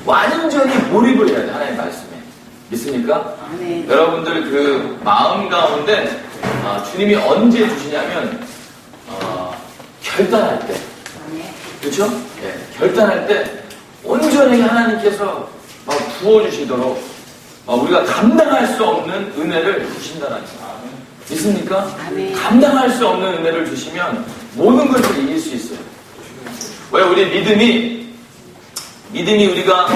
완전히 몰입을 해야 돼, 하나님의 말씀에. 믿습니까? 네. 여러분들 그 마음 가운데 주님이 언제 주시냐면 결단할 때. 그렇죠? 예, 결단할 때 온전히 하나님께서 막 부어주시도록 우리가 감당할 수 없는 은혜를 주신다는 거예요. 믿습니까? 아멘. 감당할 수 없는 은혜를 주시면 모든 것을 이길 수 있어요. 왜 우리 믿음이 우리가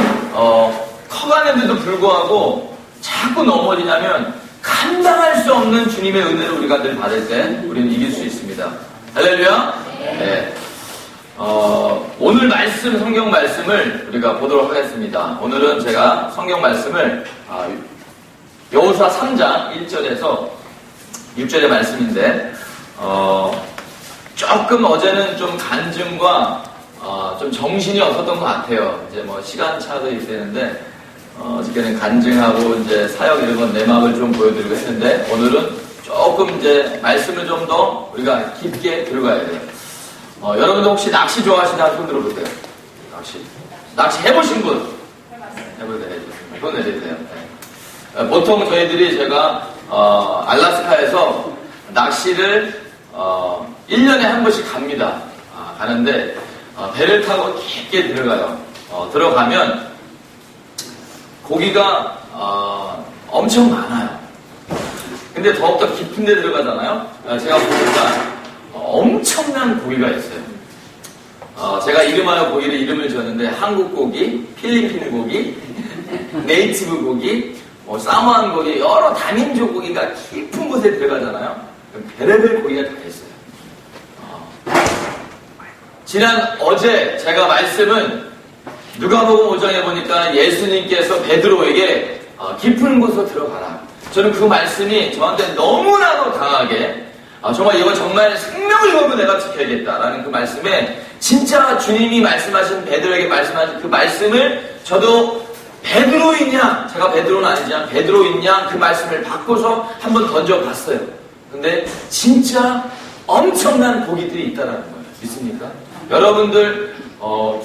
커가는데도 불구하고 자꾸 넘어지냐면 감당할 수 없는 주님의 은혜를 우리가 늘 받을 때 우리는 이길 수 있습니다. 할렐루야. 네. 오늘 성경 말씀을 우리가 보도록 하겠습니다. 오늘은 제가 성경 말씀을 여호수아 3장 1절에서 6절의 말씀인데 조금 어제는 좀 간증과 좀 정신이 없었던 것 같아요. 이제 뭐 시간차도 있었는데 어저께는 간증하고 이제 사역 이런 건 내막을 좀 보여드리고 했는데 오늘은 조금 이제 말씀을 좀 더 우리가 깊게 들어가야 돼요. 여러분들 혹시 낚시 좋아하시나 손 들어보세요. 낚시 해보신 분? 해보세요. 손 내리세요. 네. 보통 저희들이 제가 알라스카에서 낚시를 1년에 한 번씩 갑니다. 가는데 배를 타고 깊게 들어가요. 들어가면 고기가 엄청 많아요. 근데 더욱더 깊은 데 들어가잖아요. 제가 보니까 엄청난 고기가 있어요. 제가 이름하여 고기를 이름을 지었는데 한국 고기, 필리핀 고기, 네이티브 고기, 사모안 고기, 여러 다민족 고기가 깊은 곳에 들어가잖아요. 별의별 고기가 다 있어요. 어제 제가 말씀은 누가복음 5장에 보니까 예수님께서 베드로에게 깊은 곳으로 들어가라. 저는 그 말씀이 저한테 너무나도 강하게 정말 이건 정말 생명을 걸고 내가 지켜야겠다라는 그 말씀에 진짜 주님이 말씀하신 베드로에게 말씀하신 그 말씀을 저도 베드로이냐, 제가 베드로는 아니지만 베드로이냐 그 말씀을 바꿔서 한번 던져봤어요. 근데 진짜 엄청난 고기들이 있다라는 거예요. 믿습니까? 여러분들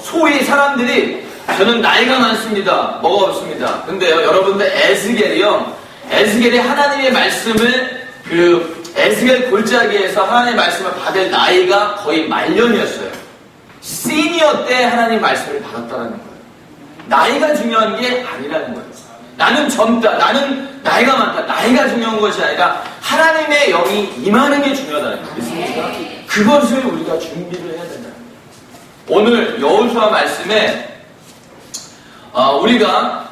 소위 사람들이 저는 나이가 많습니다. 뭐가 없습니다. 근데요, 여러분들 에스겔이 하나님의 말씀을 에스겔 골짜기에서 하나님의 말씀을 받을 나이가 거의 말년이었어요. 시니어 때 하나님의 말씀을 받았다는 거예요. 나이가 중요한 게 아니라는 거예요. 나는 젊다, 나는 나이가 많다, 나이가 중요한 것이 아니라 하나님의 영이 임하는 게 중요하다는 거예요. 믿습니까? 그것을 우리가 준비를 해야 된다는 거예요. 오늘 여호수아 말씀에 우리가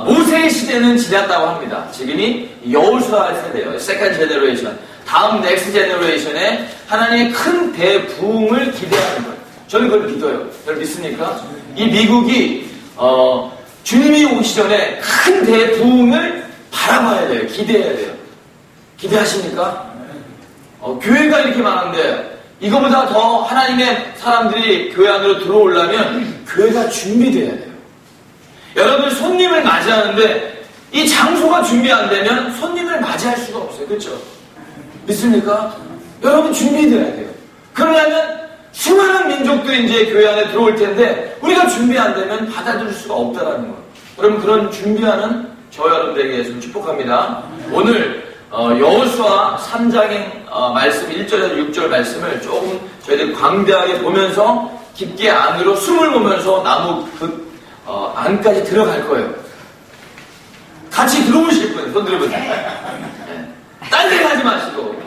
모세의 시대는 지났다고 합니다. 지금이 여호수아 세대예요. 세컨드 제너레이션. 다음 넥스트 제너레이션에 하나님의 큰 대부흥을 기대하는 거예요. 저는 그걸 믿어요. 여러분 믿습니까? 이 미국이 주님이 오기 전에 큰 대부흥을 바라봐야 돼요. 기대해야 돼요. 기대하십니까? 교회가 이렇게 많은데 이거보다 더 하나님의 사람들이 교회 안으로 들어오려면 교회가 준비돼야 돼요. 여러분 손님을 맞이하는데 이 장소가 준비 안 되면 손님을 맞이할 수가 없어요. 그렇죠? 믿습니까? 여러분 준비돼야 돼요. 그러려면 수많은 민족들이 이제 교회 안에 들어올 텐데 우리가 준비 안 되면 받아들일 수가 없다라는 거예요. 여러분 그런 준비하는 저 여러분들에게 좀 축복합니다. 오늘 여호수아 3장의 말씀 1절에서 6절 말씀을 조금 저희들 광대하게 보면서 깊게 안으로 숨을 보면서 나무 안까지 들어갈 거예요. 같이 들어오실 분 손 들어보세요. 네. 딴 데 가지 마시고.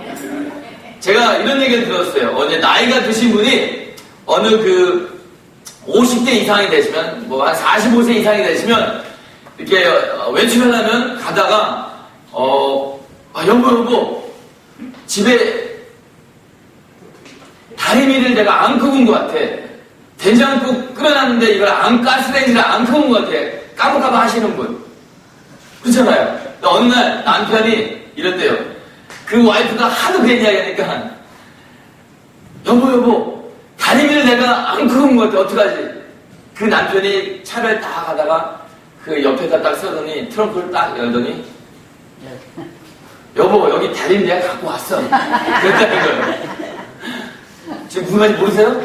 제가 이런 얘기를 들었어요. 어제 나이가 드신 분이 어느 50대 이상이 되시면 뭐 한 45세 이상이 되시면 이렇게 외출하려면 가다가 여보 집에 다리미를 내가 안 끄은 것 같아. 된장국 끓여놨는데 이걸 가스레인지를 안 끄은 것 같아. 까불까불 하시는 분 그렇잖아요. 어느 날 남편이 이랬대요. 그 와이프가 하도 그 이야기하니까 여보 다리미를 내가 안 끄은 것 같아. 어떡하지? 그 남편이 차를 딱 가다가 그 옆에다 딱 세우더니 트렁크를 딱 열더니 여보 여기 다리미 내가 갖고 왔어. 그랬다는 거예요. 지금 무슨 말인지 모르세요?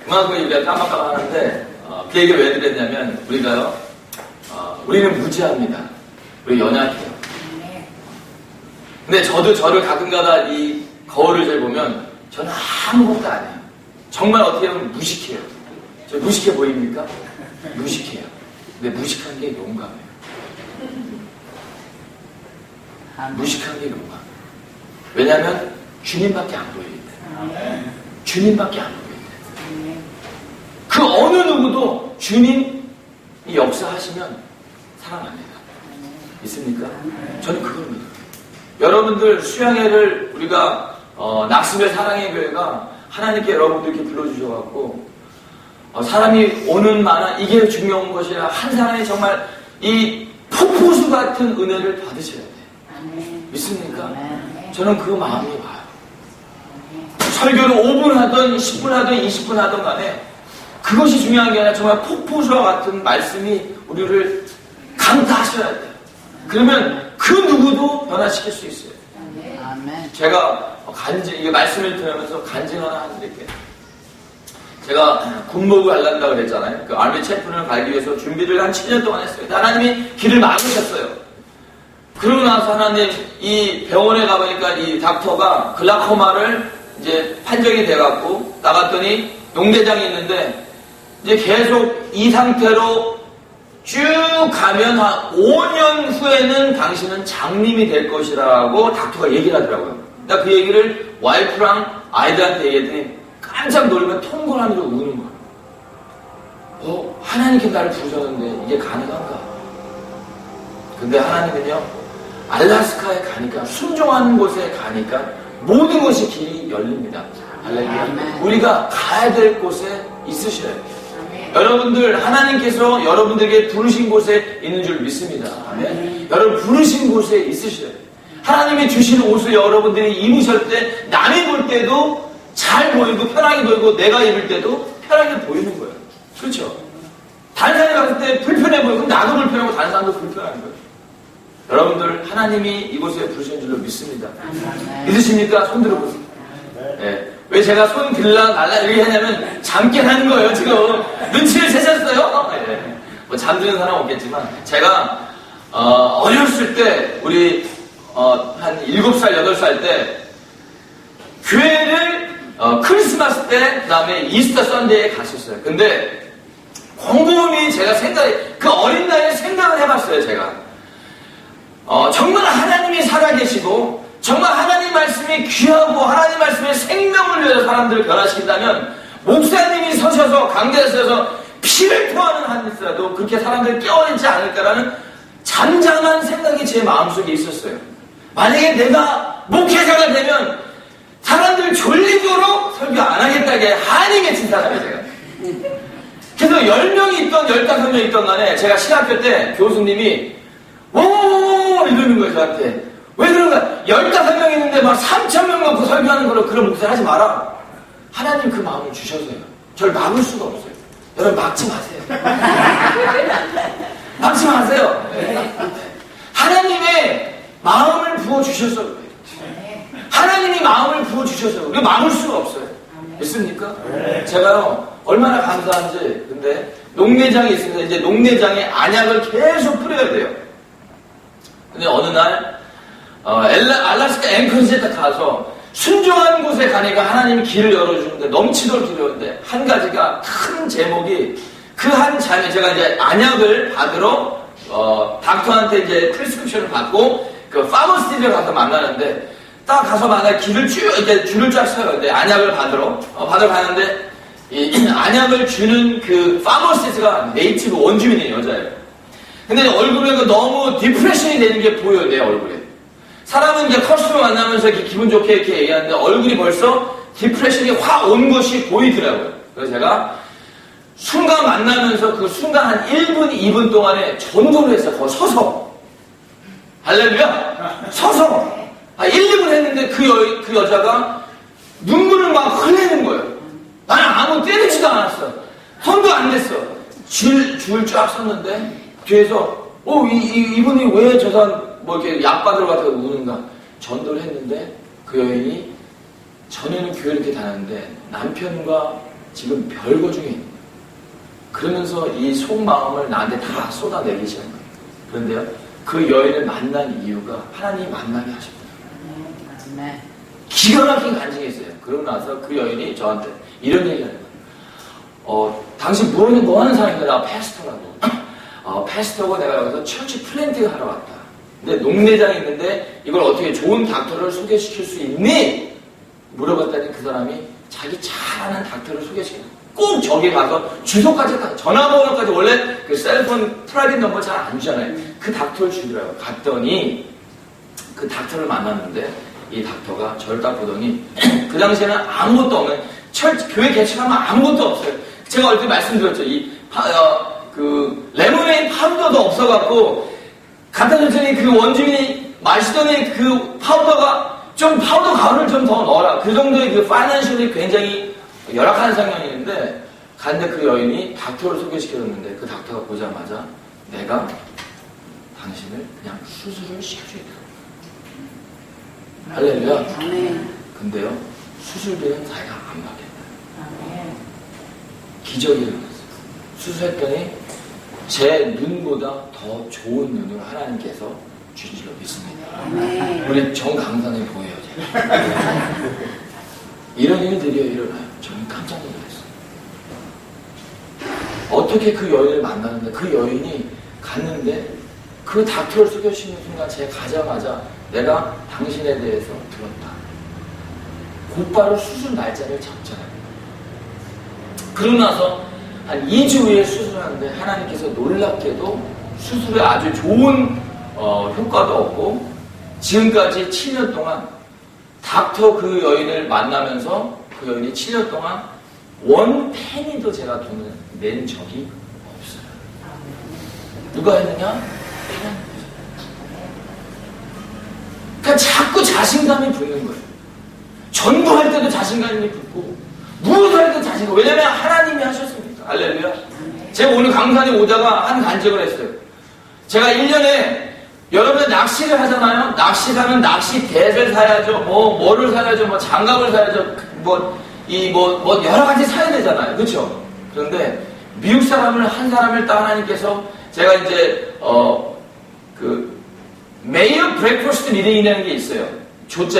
그만큼 우리가 까막까막 하는데 그 얘기 왜 드렸냐면, 우리가요, 우리는 무지합니다. 우리 연약해요. 근데 저도 저를 가끔가다 이 거울을 잘 보면 저는 아무것도 안 해요. 정말 어떻게 보면 무식해요. 저 무식해 보입니까? 무식해요. 근데 무식한 게 용감해요. 무식한 게 용감해요. 왜냐하면 주님밖에 안 보이기 때문에. 주님밖에 안 보이기 때문에. 그 어느 누구도 주님이 역사하시면 사랑합니다. 있습니까? 저는 그걸 믿어요. 여러분들 수양회를 우리가 낙심의 사랑의 교회가 하나님께 여러분들 이렇게 불러주셔갖고 사람이 오는 만한 이게 중요한 것이라 한 사람이 정말 이 폭포수 같은 은혜를 받으셔야 돼요. 믿습니까? 저는 그 마음이 와요. 설교를 5분 하든 10분 하든 20분 하든 간에 그것이 중요한 게 아니라 정말 폭포수와 같은 말씀이 우리를 강타하셔야 돼요. 그러면 그 누구도 변화시킬 수 있어요. 제가 이게 말씀을 들으면서 간증 하나 드릴게요. 제가 군목을 하려고 그랬잖아요. 그 아미 체프를 가기 위해서 준비를 한 7년 동안 했어요. 하나님이 길을 막으셨어요. 그러고 나서 하나님 이 병원에 가보니까 이 닥터가 글라코마를 이제 판정이 돼갖고 나갔더니 농대장이 있는데 이제 계속 이 상태로 쭉 가면 한 5년 후에는 당신은 장님이 될 것이라고 닥터가 얘기를 하더라고요. 나 그 얘기를 와이프랑 아이들한테 얘기했더니 깜짝 놀면 통곡하면서 우는 거예요. 하나님께 나를 부르셨는데 이게 가능한가? 근데 하나님은요, 알라스카에 가니까, 순종하는 곳에 가니까 모든 것이 길이 열립니다. 할렐루야. 우리가 가야 될 곳에 있으셔야 돼요. 여러분들, 하나님께서 여러분들에게 부르신 곳에 있는 줄 믿습니다. 아멘. 여러분, 부르신 곳에 있으셔야 돼요. 하나님이 주신 옷을 여러분들이 입으실 때, 남이 볼 때도 잘 보이고, 편하게 보이고, 내가 입을 때도 편하게 보이는 거예요. 그렇죠? 다른 사람이 봤을 때 불편해 보이고, 나도 불편하고, 다른 사람도 불편한 거예요. 여러분들, 하나님이 이곳에 부르신 줄로 믿습니다. 믿으십니까? 손 들어보세요. 네. 왜 제가 손 들라 말라 이렇게 하냐면 잠깐 하는 거예요. 지금 눈치를 채셨어요? 네. 뭐 잠드는 사람 없겠지만 제가 어렸을 때 우리 한 7살, 8살 때 교회를 크리스마스 때 그다음에 이스터 선데이에 갔었어요. 근데 곰곰이 제가 그 어린 나이에 생각을 해봤어요. 제가 정말 하나님이 살아계시고 정말 하나님 말씀이 귀하고 하나님 말씀의 생명을 위해서 사람들을 변화시킨다면 목사님이 서셔서 강대에 서서 피를 토하는 한일서라도 그렇게 사람들을 깨어내지 않을까라는 잠잠한 생각이 제 마음속에 있었어요. 만약에 내가 목회자가 되면 사람들 졸리도록 설교 안 하겠다 게 한이 맺힌 사람이에요. 제가. 그래서 10명이 있던 15명이 있던 간에 제가 신학교 때 교수님이 오 이러는 거예요. 저한테. 왜 그런가? 15명 있는데 막 3,000명 놓고 설교하는 걸로 그런 목소리 하지 마라. 하나님 그 마음을 주셔서요. 저를 막을 수가 없어요. 여러분 막지 마세요. 막지 마세요. 네. 하나님의 마음을 부어주셔서 그래요. 하나님이 마음을 부어주셔서 우리가 막을 수가 없어요. 믿습니까? 제가요 얼마나 감사한지. 근데 농내장이 있습니다. 이제 농내장에 안약을 계속 뿌려야 돼요. 근데 어느 날 알라스카 앵커지에 딱 가서 순종한 곳에 가니까 하나님이 길을 열어주는데 넘치도록 길을 열었는데 한 가지가 큰 제목이 그 한 자매 제가 이제 안약을 받으러 닥터한테 이제 프리스크립션을 받고 그 파머스티를 가서 만나는데 딱 가서 만나 길을 쭉 이제 줄을 쫙 서요. 근데 안약을 받으러 가는데 이 안약을 주는 그 파머스티가 네이티브 원주민의 여자예요. 근데 얼굴에 너무 디프레션이 되는 게 보여요. 내 얼굴에. 사람은 이제 커스텀을 만나면서 이렇게 기분 좋게 이렇게 얘기하는데 얼굴이 벌써 디프레션이 확 온 것이 보이더라고요. 그래서 제가 순간 만나면서 그 순간 한 1분, 2분 동안에 전도를 했어요. 거기 서서. 할렐루야! 서서. 1, 2분 했는데 그 여자가 눈물을 막 흘리는 거예요. 나는 아무 때리지도 않았어. 손도 안 댔어. 줄 쫙 섰는데 뒤에서 이분이 왜 저 사람 뭐 이렇게 약 받으러 가서 우는가? 전도를 했는데 그 여인이 전에는 교회를 이렇게 다녔는데 남편과 지금 별거 중에 있는 거예요. 그러면서 이 속마음을 나한테 다 쏟아내기 시작한 거예요. 그런데요, 그 여인을 만난 이유가 하나님이 만나게 하셨거든요. 기가 막힌 간증이 있어요. 그러고 나서 그 여인이 저한테 이런 얘기를 하는 거예요. 당신 뭐 하는 사람인가? 나 패스터라고. 패스터고 내가 여기서 처치 플랜팅 하러 왔다. 근데 농내장이 있는데 이걸 어떻게 좋은 닥터를 소개시킬 수 있니? 물어봤더니 그 사람이 자기 잘 아는 닥터를 소개시켜요. 꼭 저기 가서 주소까지, 전화번호까지, 원래 그 셀폰 프라이빗 넘버 잘 안 주잖아요. 그 닥터를 주더라고요. 갔더니 그 닥터를 만났는데 이 닥터가 저를 딱 보더니 그 당시에는 아무것도 없는, 교회 개척하면 아무것도 없어요. 제가 얼핏 말씀드렸죠. 그 레모네이드 파우더도 없어갖고 갖다 줬더니 그 원주민이 마시더니 그 파우더가 좀 파우더 가루를 좀 더 넣어라. 그 정도의 그 파이낸셜이 굉장히 열악한 상황이었는데 갔는데 그 여인이 닥터를 소개시켜줬는데 그 닥터가 보자마자 내가 당신을 그냥 수술을 시켜주겠다. 할렐루야. 근데요, 수술비는 자기가 안 받겠다. 기적이 일어났어요. 수술했더니 제 눈보다 더 좋은 눈을 하나님께서 주신 줄로 믿습니다. 우리 정 강사님 보여요. 제가. 이런 일들이 일어나요. 저는 깜짝 놀랐어요. 어떻게 그 여인을 만나는데 그 여인이 갔는데 그 닥터를 소개시키는 순간 제가 가자마자 내가 당신에 대해서 들었다. 곧바로 수술 날짜를 잡잖아요. 그러고 나서 한 2주 후에 수술하는데 하나님께서 놀랍게도 수술에 아주 좋은 효과도 없고 지금까지 7년 동안 닥터 그 여인을 만나면서 그 여인이 7년 동안 원 페니도 제가 돈을 낸 적이 없어요. 누가 했느냐? 그러니까 자꾸 자신감이 붙는 거예요. 전도할 때도 자신감이 붙고 무엇을 할 때도 자신감. 왜냐면 하나님이 하셨습니다. 할렐루야. 제가 오늘 강산에 오다가 한 간증을 했어요. 제가 1년에 여러분 낚시를 하잖아요. 낚시하면 낚시대를 사야죠. 뭐를 사야죠. 뭐 장갑을 사야죠. 여러 가지 사야 되잖아요. 그렇죠? 그런데 미국 사람을 한 사람을 딱 하나님께서 제가 이제 메이어 브레이크퍼스트 미팅이라는 게 있어요.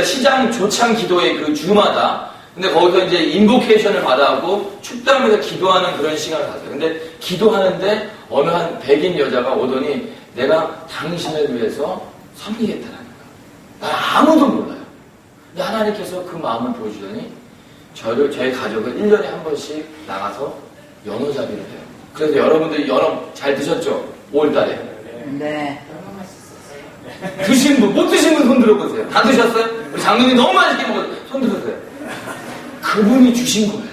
시장 조창 기도회 그 주마다. 근데 거기서 이제 인보케이션을 받아갖고 축담에서 기도하는 그런 시간을 가져요. 근데 기도하는데 어느 한 백인 여자가 오더니 내가 당신을 위해서 섬기겠다는 거예요. 난 아무도 몰라요. 근데 하나님께서 그 마음을 보여주더니 저희 가족은 1년에 한 번씩 나가서 연어잡이를 해요. 그래서 여러분들이 연어 잘 드셨죠? 5월달에. 네. 드신 분, 못 드신 분 손 들어보세요. 다 드셨어요? 우리 장로님 너무 맛있게 먹었어요. 손 들어보세요. 그분이 주신 거예요.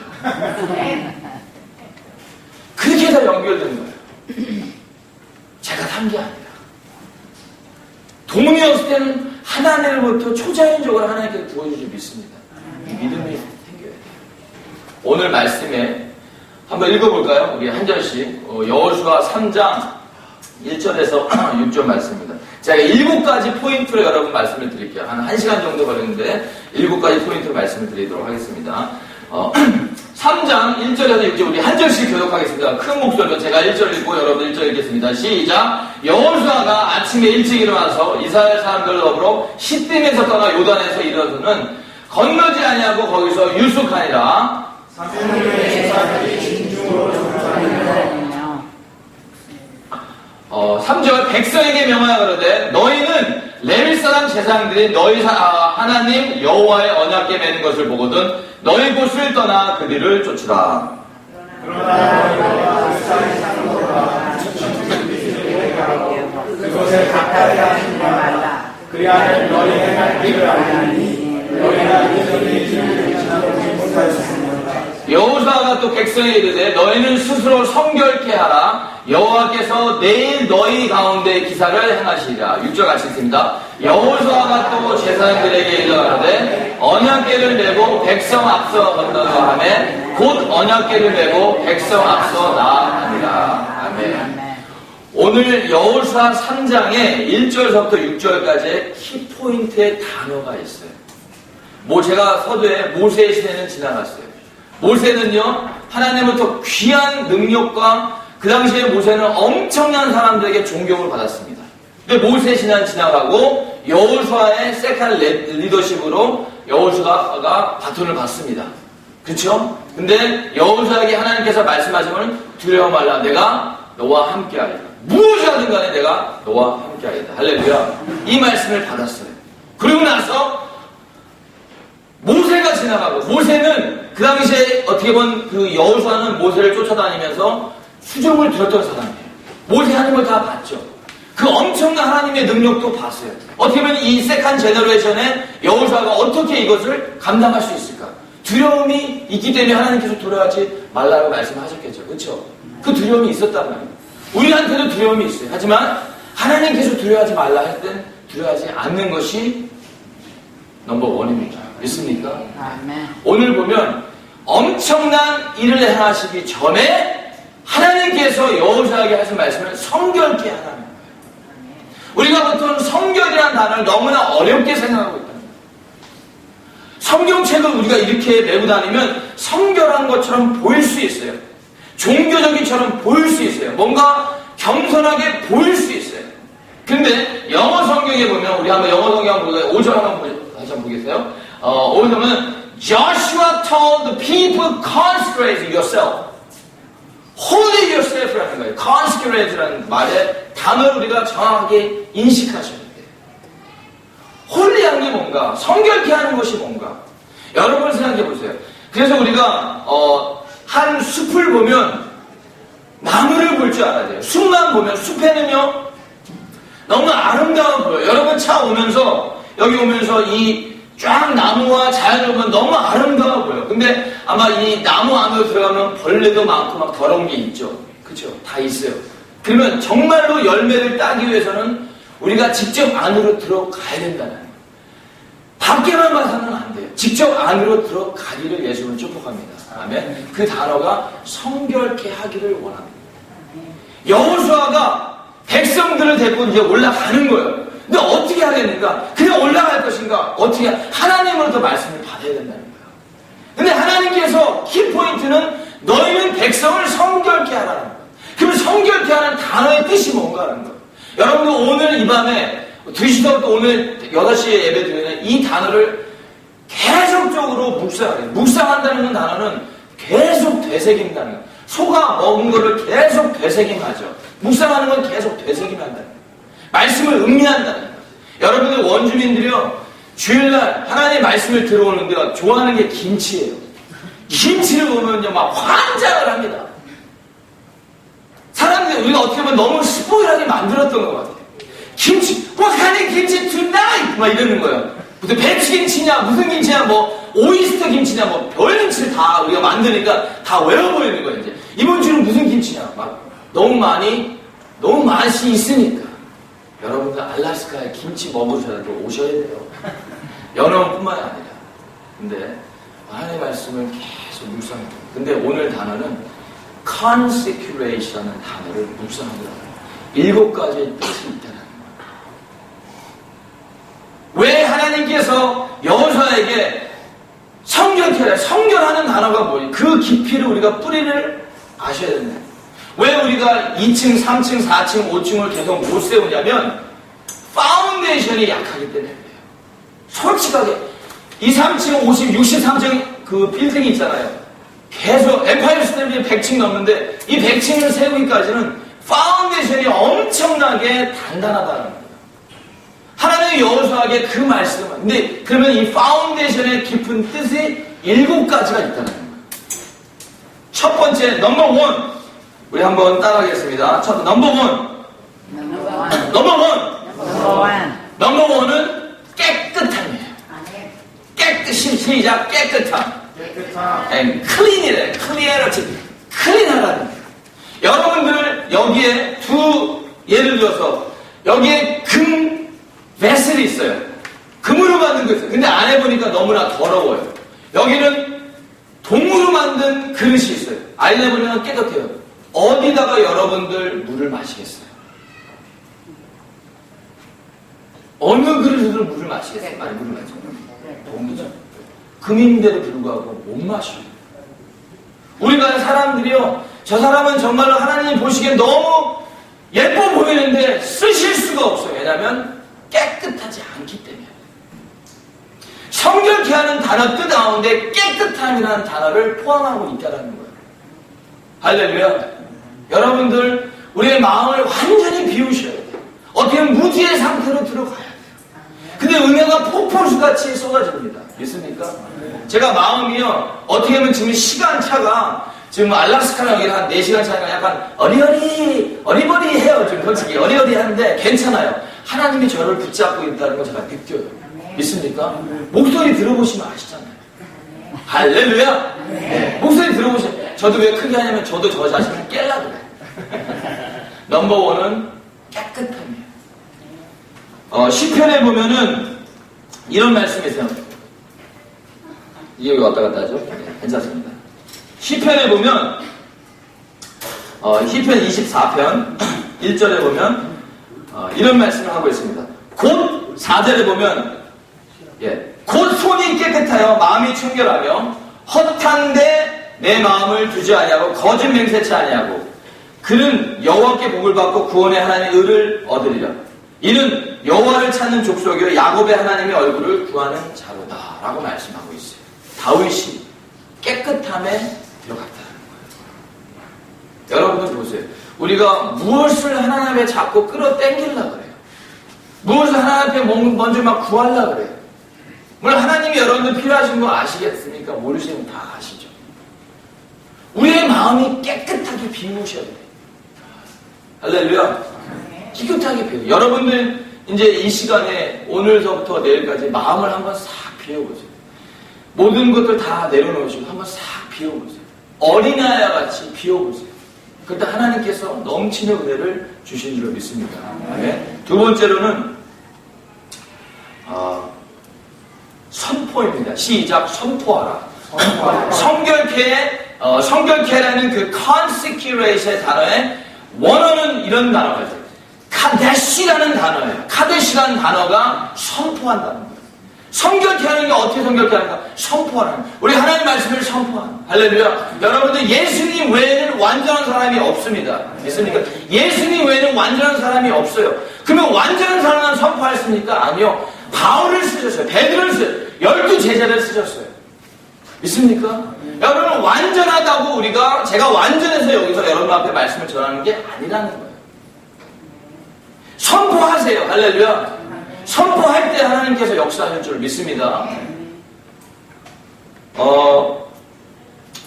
그렇게 다 연결된 거예요. 제가 산 게 아니라. 돈이 없을 때는 하나님으로부터 초자연적으로 하나님께서 부어주실 수 믿습니다. 믿음이 생겨야 돼요. 오늘 말씀에 한번 읽어볼까요? 우리 한 절씩. 여호수아 3장 1절에서 6절 말씀입니다. 제가 7가지 포인트로 여러분 말씀을 드릴게요. 한 1시간 정도 걸리는데 7가지 포인트로 말씀을 드리도록 하겠습니다. 3장 1절에서 6절 우리 한 절씩 교독하겠습니다. 큰 목소리로 제가 1절 읽고 여러분 1절 읽겠습니다. 시작! 여호수아가 아침에 일찍 일어나서 이스라엘 사람들을 더불어 시딤에서 떠나 요단에서 이르러서는 건너지 아니하고 거기서 유숙하니라. 3절 백성에게 명하여 가로되 너희는 레위 사람 제사장들이 너희 하나님 여호와의 언약궤 매는 것을 보거든 너희 곳을 떠나 그들을 쫓으라. 그곳에 가까이 하지 말라. 그리하여 너희 행할 길을 알리니 너희가 이전에 길을 지나보지 못하였습니다. 여호수아가 또 백성에게 이르되 너희는 스스로 성결케 하라. 여호와께서 내일 너희 가운데 기사를 행하시리라. 6절 같이 읽습니다. 여호수아가 또 제사장들에게 이르되 언약궤를 메고 백성 앞서 건너가 하매 곧 언약궤를 메고 백성 앞서 나아가니라. 아멘. 오늘 여호수아 3장에 1절부터 6절까지의 키포인트의 단어가 있어요. 제가 서두에 모세의 시대는 지나갔어요. 모세는요, 하나님으로부터 귀한 능력과 그 당시에 모세는 엄청난 사람들에게 존경을 받았습니다. 근데 모세 신앙 지나가고 여호수아의 세컨 리더십으로 여호수아가 바톤을 받습니다. 그렇죠? 근데 여호수아에게 하나님께서 말씀하시면 두려워 말라. 내가 너와 함께하리라. 무엇이 하든 간에 내가 너와 함께하리라. 할렐루야. 이 말씀을 받았어요. 그리고 나서 모세가 지나가고 모세는 그 당시에 어떻게 보면 그 여호수아는 모세를 쫓아다니면서 수종을 들었던 사람이에요. 모세 하는 걸 다 봤죠. 그 엄청난 하나님의 능력도 봤어요. 어떻게 보면 이 세컨 제너레이션에 여호수아가 어떻게 이것을 감당할 수 있을까? 두려움이 있기 때문에 하나님께서 두려워하지 말라고 말씀하셨겠죠. 그렇죠? 그 두려움이 있었단 말이에요. 우리한테도 두려움이 있어요. 하지만 하나님께서 두려워하지 말라 할 땐 두려워하지 않는 것이 넘버원입니다. 믿습니까? 아멘. 오늘 보면 엄청난 일을 행하시기 전에 하나님께서 여호수아에게 하신 말씀을 성결케 하라는 거예요. 우리가 보통 성결이라는 단어를 너무나 어렵게 생각하고 있다. 성경책을 우리가 이렇게 메고 다니면 성결한 것처럼 보일 수 있어요. 종교적인처럼 보일 수 있어요. 뭔가 겸손하게 보일 수 있어요. 근데 영어 성경에 보면 우리 한번 영어 성경 한번 보세요. 5절 다시 한번 보겠어요. 5절 보면 Joshua told the people consecrate yourself. Holy yourself라는 거예요. consecrate라는 말의 단어를 우리가 정확하게 인식하셔야 돼요. 홀리한 게 뭔가, 성결케 하는 것이 뭔가. 여러분 생각해 보세요. 그래서 우리가 한 숲을 보면 나무를 볼 줄 알아야 돼요. 숲만 보면 숲에는요 너무 아름다워 보여요. 여러분 차 오면서 여기 오면서 이 쫙 나무와 자연을 보면 너무 아름다워 보여요. 근데 아마 이 나무 안으로 들어가면 벌레도 많고 막 더러운 게 있죠. 그렇죠? 다 있어요. 그러면 정말로 열매를 따기 위해서는 우리가 직접 안으로 들어가야 된다는 거예요. 밖에만 봐서는 안 돼요. 직접 안으로 들어가기를 예수님은 축복합니다. 아멘. 그 단어가 성결케 하기를 원합니다. 여호수아가 백성들을 데리고 이제 올라가는 거예요. 근데 어떻게 하겠는가? 그냥 올라갈 것인가? 어떻게 하나님으로부터 말씀을 받아야 된다는 거예요. 근데 하나님께서 키포인트는 너희는 백성을 성결케 하라는 거예요. 그럼 성결케 하는 단어의 뜻이 뭔가 하는 거예요. 여러분들 오늘 이 밤에 2시부터 오늘 6시에 예배 드리는 이 단어를 계속적으로 묵상해요. 묵상한다는 단어는 계속 되새긴다는 거예요. 소가 먹은 거를 계속 되새김하죠. 묵상하는 건 계속 되새김한다는 거예요. 말씀을 음미한다는 거예요. 여러분들 원주민들이요, 주일날 하나님의 말씀을 들어오는데요, 좋아하는 게 김치예요. 김치를 보면요, 막 환장을 합니다. 사람들이 우리가 어떻게 보면 너무 스포일하게 만들었던 것 같아요. 김치, 하나님 김치 tonight! 막 이러는 거예요. 무슨 배추김치냐, 무슨 김치냐, 뭐, 오이스터 김치냐, 뭐, 별 김치를 다 우리가 만드니까 다 외워버리는 거예요, 이제. 이번 주는 무슨 김치냐, 막, 너무 맛이 있으니까. 여러분들 알라스카에 김치 먹으셔도 오셔야 돼요. 연어뿐만이 아니라. 근데 하나님의 말씀을 계속 묵상해요. 근데 오늘 단어는 consecrate라는 단어를 묵상하더라고요. 7가지의 뜻이 있다는 거예요. 왜 하나님께서 여호수아에게 성결케 하라, 성결하는 단어가 뭐예요? 그 깊이를 우리가 뿌리를 아셔야 된다. 왜 우리가 2층, 3층, 4층, 5층을 계속 못 세우냐면 파운데이션이 약하기 때문에 그래요. 솔직하게 이 3층, 63층 그 빌딩이 있잖아요. 계속 엠파이어 스테이트에 100층 넘는데 이 100층을 세우기까지는 파운데이션이 엄청나게 단단하다는 거예요. 하나님의 여호수아에게 그 말씀을, 근데 그러면 이 파운데이션의 깊은 뜻이 7가지가 있다는 거예요. 첫 번째, 넘버 원. 우리 한번 따라하겠습니다. 첫, 넘버 원. 넘버 원은 깨끗함이에요. 깨끗이, 시작, 깨끗함. 클린이래. 클린하라는 거예요. 여러분들 여기에 예를 들어서 여기에 금 베슬이 있어요. 금으로 만든 거 있어요. 근데 안 해보니까 너무나 더러워요. 여기는 동으로 만든 그릇이 있어요. 안 해보니까 깨끗해요. 어디다가 여러분들 물을 마시겠어요? 어느 그릇으로 물을 마시겠어요? 많이 물을 마시겠어요? 동이죠. 금인데도 불구하고 못 마셔요. 우리가 사람들이요, 저 사람은 정말로 하나님이 보시기엔 너무 예뻐 보이는데 쓰실 수가 없어요. 왜냐하면 깨끗하지 않기 때문에. 성결케 하는 단어 뜻 가운데 깨끗함이라는 단어를 포함하고 있다는 거예요. 할렐루야. 여러분들, 우리의 마음을 완전히 비우셔야 돼요. 어떻게 보면 무지의 상태로 들어가야 돼요. 근데 은혜가 폭포수같이 쏟아집니다. 믿습니까? 제가 마음이요, 어떻게 보면 지금 시간차가 지금 알라스카랑 여기 한 4시간 차이가 약간 어리버리해요. 지금 솔직히 어리버리한데 괜찮아요. 하나님이 저를 붙잡고 있다는 걸 제가 느껴요. 믿습니까? 목소리 들어보시면 아시잖아요. 할렐루야. 목소리 들어보시면, 저도 왜 크게 하냐면 저도 저 자신을 깰라 그래. 넘버원은 깨끗함이에요. 시편에 보면은 이런 말씀이 있어요. 이게 왜 왔다 갔다 하죠? 네, 괜찮습니다. 시편에 보면 시편 24편 1절에 보면 이런 말씀을 하고 있습니다. 곧 4절에 보면 곧 손이 깨끗하여 마음이 청결하며 허탄데 내 마음을 두지 아니하고 거짓 맹세치 아니하고 그는 여호와께 복을 받고 구원의 하나님의 의를 얻으리라. 이는 여호와를 찾는 족속이요 야곱의 하나님의 얼굴을 구하는 자로다 라고 말씀하고 있어요. 다윗이 깨끗함에 들어갔다는 거예요. 여러분들 보세요. 우리가 무엇을 하나님 앞에 자꾸 끌어당기려고 그래요. 무엇을 하나님 앞에 먼저 막 구하려고 그래요. 물론 하나님이 여러분들 필요하신 거 아시겠습니까? 모르시면 다 아시죠. 우리의 마음이 깨끗하게 비우셔야 돼요. 할렐루야. 깨끗하게 비우세요. 여러분들 이제 이 시간에 오늘서부터 내일까지 마음을 한번 싹 비워보세요. 모든 것들 다 내려놓으시고 한번 싹 비워보세요. 어린아이와 같이 비워보세요. 그때 하나님께서 넘치는 은혜를 주신 줄로 믿습니다. 네. 두 번째로는 선포입니다. 시작. 선포하라. 성결케라는 그 consecrate의 단어에 원어는 이런 단어가 있어요. 카데시라는 단어예요. 카데시라는 단어가 선포한다는 거예요. 성결케 하는 게 어떻게 성결케 하는가? 선포하는 거예요. 우리 하나님 말씀을 선포하는 거예요. 할렐루야. 여러분들 예수님 외에는 완전한 사람이 없습니다. 믿습니까? 예수님 외에는 완전한 사람이 없어요. 그러면 완전한 사람은 선포했습니까? 아니요. 바울을 쓰셨어요. 베드로를 쓰셨어요. 12제자를 쓰셨어요. 믿습니까? 여러분 완전하다고 제가 완전해서 여기서 여러분 앞에 말씀을 전하는 게 아니라는 거예요. 선포하세요. 할렐루야. 선포할 때 하나님께서 역사하실 줄 믿습니다.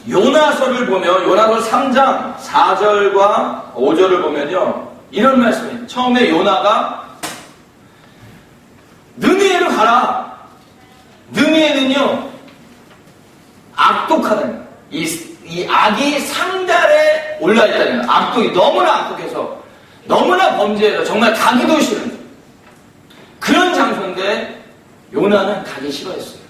요나서를 보면 요나서 3장 4절과 5절을 보면요. 이런 말씀이에요. 처음에 요나가 느니에로 가라. 느니에는요. 악독하다는 거예요. 이 악이 상달에 올라있다는 거예요. 악독이 너무나 악독해서 너무나 범죄해서 정말 가기도 싫은 그런 장소인데 요나는 가기 싫어했어요.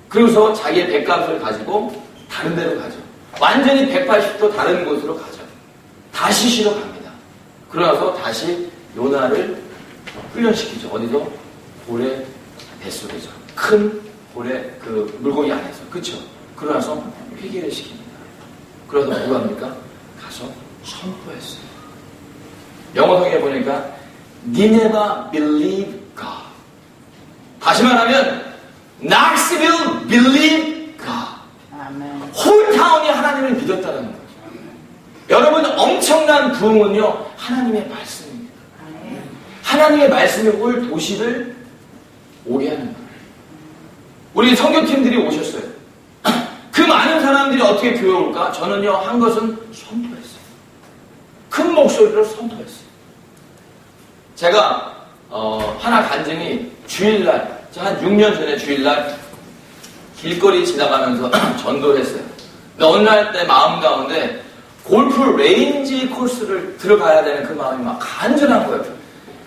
그래서 자기의 백값을 가지고 다른 데로 가죠. 완전히 180도 다른 곳으로 가죠. 다시시로 갑니다. 그러나서 다시 요나를 훈련시키죠. 어디서? 고래 뱃속에서. 큰 고래 그 물고기 안에서. 그쵸? 그러나서 회개를 시킵니다. 그러서 누가 합니까? 가서 선포했어요. 영어 성경에 보니까 니네바 believe God. 다시 말하면 낙스빌 believe God. 홀타운이 하나님을 믿었다는 거죠. 여러분 엄청난 부흥은요 하나님의 말씀입니다. 하나님의 말씀이 올 도시를 오게 하는 거예요. 우리 선교팀들이 오셨어요. 그 많은 사람들이 어떻게 교회 올까? 저는요 한 것은 선포했어요. 큰 목소리로 선포했어요. 제가 하나 간증이 주일날, 한 6년 전에 주일날 길거리 지나가면서 전도를 했어요. 근데 어느 날 내 마음 가운데 골프 레인지 코스를 들어가야 되는 그 마음이 막 간절한 거예요.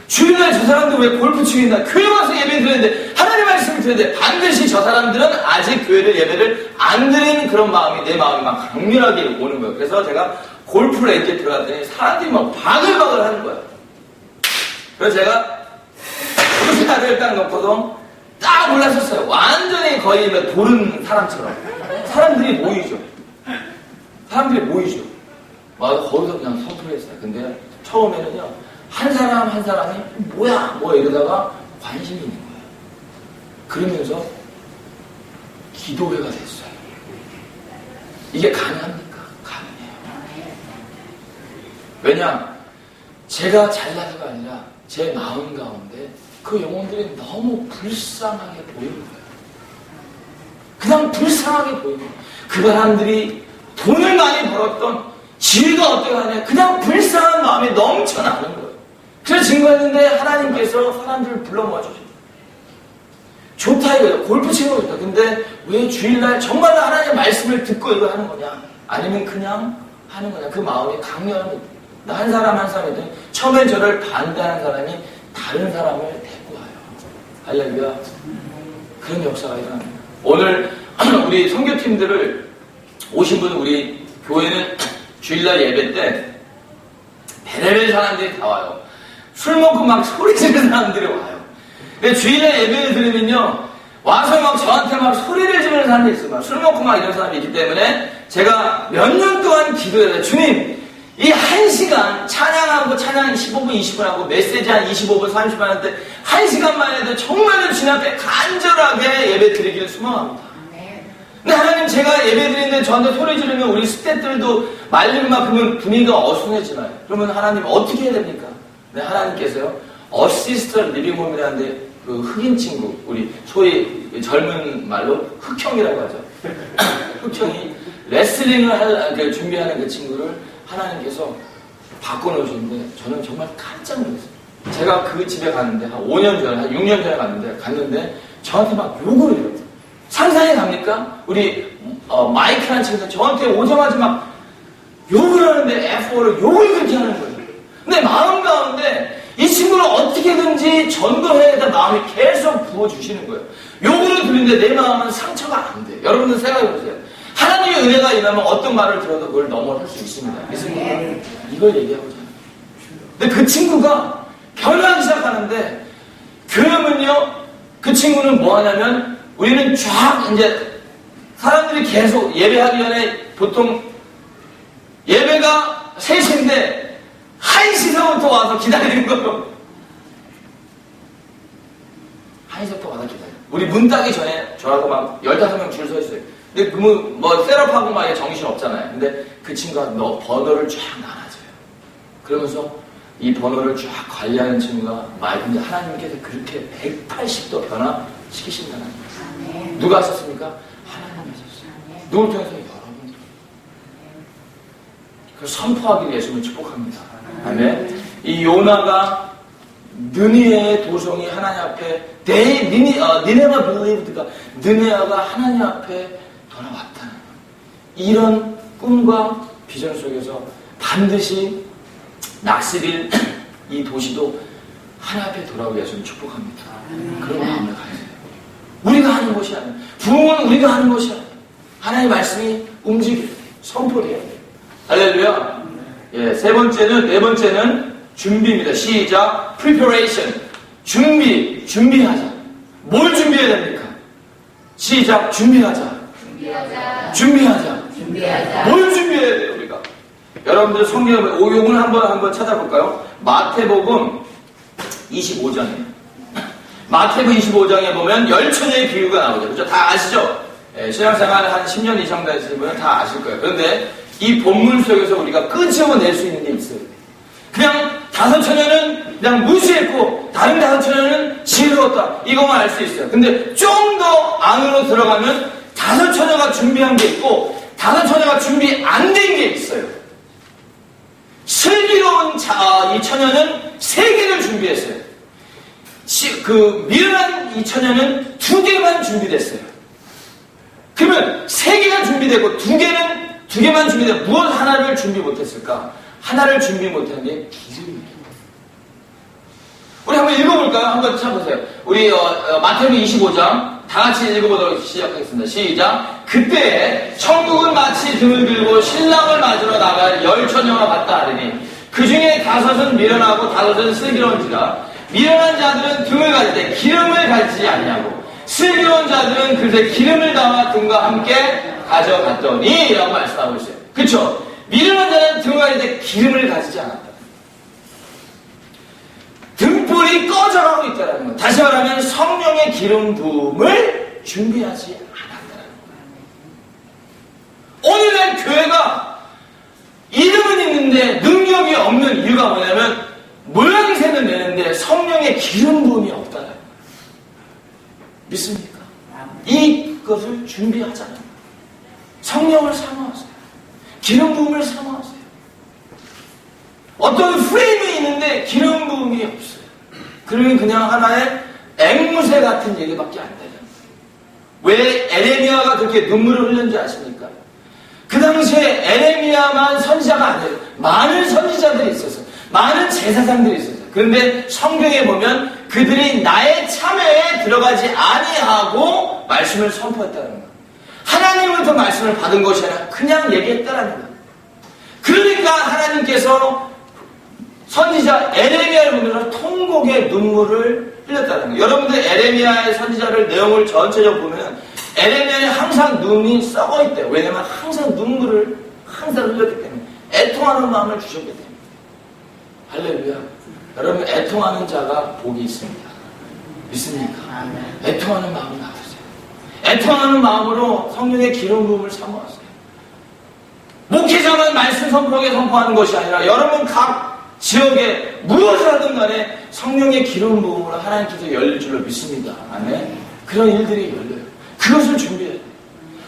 주일날 저 사람들 왜 골프 치고 있나? 교회 와서 예배 드렸는데 하나님 말씀을 드렸는데 반드시 저 사람들은 아직 예배를 안 드리는 그런 마음이 내 마음이 막 강렬하게 오는 거예요. 그래서 제가 골프 레인지에 들어갔더니 사람들이 막 바글바글 하는 거예요. 그래서 제가 후사를 딱 놓고서 딱 올라섰어요. 완전히 거의 도른 사람처럼. 사람들이 모이죠. 사람들이 모이죠. 막 거기서 그냥 선포했어요. 근데 처음에는요, 한 사람 한 사람이 뭐야 이러다가 관심이 있는 거예요. 그러면서 기도회가 됐어요. 이게 가능합니까? 가능해요. 왜냐? 제가 잘나서가 아니라 제 마음 가운데 그 영혼들이 너무 불쌍하게 보이는 거예요. 그냥 불쌍하게 보이는 거예요. 그 사람들이 돈을 많이 벌었던 지위가 어떠하냐 그냥 불쌍한 마음이 넘쳐나는 거예요. 그래서 증거했는데 하나님께서 사람들을 불러 모아주십니다. 좋다 이거예요. 골프 치는 거 좋다. 근데 왜 주일날 정말로 하나님의 말씀을 듣고 이거 하는 거냐? 아니면 그냥 하는 거냐? 그 마음이 강렬합니다. 한 사람 한 사람이든 처음에 저를 반대하는 사람이 다른 사람을 데리고 와요. 할렐루야. 그런 역사가 일어납니다. 오늘 우리 선교팀들을 오신 분은 우리 교회는 주일날 예배 때 베레벨 사람들이 다 와요. 술 먹고 막 소리 지르는 사람들이 와요. 근데 주일날 예배를 들으면요, 와서 막 저한테 막 소리를 지르는 사람들이 있어요. 막 술 먹고 막 이런 사람이 있기 때문에 제가 몇 년 동안 기도해요. 주님, 이 1시간 찬양하고 찬양 15분, 20분 하고 메시지 한 25분, 30분 하는데 1시간만 해도 정말로 주님 앞에 간절하게 예배 드리기를 소망합니다. 근데 하나님 제가 예배 드리는데 저한테 소리 지르면 우리 스태프들도 말리는 만큼은 분위기가 어수선해지나요? 그러면 하나님 어떻게 해야 됩니까? 네, 하나님께서요, 어시스턴 리빙홈이라는데 그 흑인 친구, 우리 소위 젊은 말로 흑형이라고 하죠. 흑형이 레슬링을 준비하는 그 친구를 하나님께서 바꿔놓으셨는데 저는 정말 깜짝 놀랐어요. 제가 그 집에 갔는데 한 5년 전에, 한 6년 전에 갔는데 저한테 막 욕을 해요. 상상이 갑니까? 우리 마이크라는 친구가 저한테 오자마자 막 욕을 하는데 F4를 욕을 그렇게 하는 거예요. 근데 마음 가운데 이 친구를 어떻게든지 전도해야 마음이 계속 부어주시는 거예요. 욕으로 들리는데 내 마음은 상처가 안 돼요. 여러분들 생각해보세요. 하나님의 은혜가 임하면 어떤 말을 들어도 그걸 넘어설 수 있습니다. 믿습니까? 이걸 얘기하고자 합니다. 근데 그 친구가 변하기 시작하는데 그러면요, 그 친구는 뭐 하냐면 우리는 쫙 이제 사람들이 계속 예배하기 전에 보통 예배가 3시인데 1시서부터 와서 기다리는 거예요. 1시부터 와서 기다려요. 우리 문 따기 전에 저하고 막 15명 줄 서 있어요. 근데 뭐 셋업하고 막 정신 없잖아요. 근데 그 친구가 번호를 쫙 나눠줘요. 그러면서 이 번호를 쫙 관리하는 친구가 근데 하나님께서 그렇게 180도 변화시키신다는 거예요. 누가 하셨습니까? 하나님이 하셨어요. 누굴 통해서? 여러분. 그래서 선포하기를 예수님을 축복합니다. 아멘. 이 요나가 느니에의 도성이 하나님 앞에 니네가 believed가 느네아가 하나님 앞에 돌아왔다는 이런 꿈과 비전 속에서 반드시 낙스빌 이 도시도 하나님 앞에 돌아오게 예수님 축복합니다. 그런 마음을 가지세요. 우리가 하는 것이 아니에요. 부흥은 우리가 하는 것이 아니에요. 하나님의 말씀이 움직여요. 선포돼요. 할렐루야. 예, 네 번째는 준비입니다. 시작. preparation. 준비하자. 뭘 준비해야 됩니까? 시작. 준비하자. 뭘 준비해야 돼요, 우리가? 여러분들 성경을, 요걸 한번 찾아볼까요? 마태복음 25장이에요. 마태복음 25장에 보면 열처녀의 비유가 나오죠. 그죠? 다 아시죠? 예, 신앙생활 한 10년 이상 되신 분은 다 아실 거예요. 그런데 이 본문 속에서 우리가 끄집어낼 수 있는 게 있어요. 그냥 5처녀는 그냥 무시했고 다른 5처녀는 지혜로웠다. 이것만 알 수 있어요. 근데 좀 더 안으로 들어가면 5처녀가 준비한 게 있고 5처녀가 준비 안 된 게 있어요. 슬기로운 이 처녀는 3개를 준비했어요. 미련한 이 처녀는 2개만 준비됐어요. 그러면 3개가 준비되고 2개만 준비되고 무엇 하나를 준비 못했을까? 하나를 준비 못한 게 기름이에요. 우리 한번 읽어볼까요? 한번 찾아보세요. 우리 마태복음 25장 다 같이 읽어보도록 시작하겠습니다. 시작. 그때 천국은 마치 등을 들고 신랑을 맞으러 나갈 10처녀가 봤다 하더니 그 중에 5은 미련하고 5은 슬기로운지라 미련한 자들은 등을 가질 때 기름을 가지지 않냐고 슬기로운 자들은 그새 기름을 담아 등과 함께 가져갔더니 라고 말씀하고 있어요. 그쵸? 믿음한 자는 등가리에 기름을 가지지 않았다. 등불이 꺼져가고 있다는 것. 다시 말하면 성령의 기름 부음을 준비하지 않았다는 거예요. 오늘날 교회가 이름은 있는데 능력이 없는 이유가 뭐냐면 모양이 새는 내는데 성령의 기름 부음이 없다는 거예요. 믿습니까? 이것을 준비하잖아요. 성령을 사모하세요. 기름 부음을 사모하세요. 어떤 프레임이 있는데 기름 부음이 없어요. 그러면 그냥 하나의 앵무새 같은 얘기밖에 안 되잖아요. 왜 에레미야가 그렇게 눈물을 흘렸는지 아십니까? 그 당시에 에레미야만 선지자가 아니에요. 많은 선지자들이 있었어요. 많은 제사장들이 있었어요. 그런데 성경에 보면 그들이 나의 참여에 들어가지 아니하고 말씀을 선포했다는 거예요. 하나님으로부터 말씀을 받은 것이 아니라 그냥 얘기했다는 거예요. 그러니까 하나님께서 선지자 에레미야를 보면서 통곡의 눈물을 흘렸다는 거예요. 여러분들 에레미야의 선지자를 내용을 전체적으로 보면 에레미야는 항상 눈이 썩어 있대요. 왜냐하면 항상 눈물을 항상 흘렸기 때문에 애통하는 마음을 주셨기 때문에. 할렐루야. 여러분 애통하는 자가 복이 있습니다. 믿습니까? 애통하는 마음을 가지세요. 애통하는 마음으로 성령의 기름 부음을 사모하세요. 목회자만 말씀 선포하게 선포하는 것이 아니라 여러분 각 지역에 무엇을 하든 간에 성령의 기름 부음으로 하나님께서 열릴 줄로 믿습니다. 아멘. 그런 일들이 열려요. 그것을 준비해야 돼요.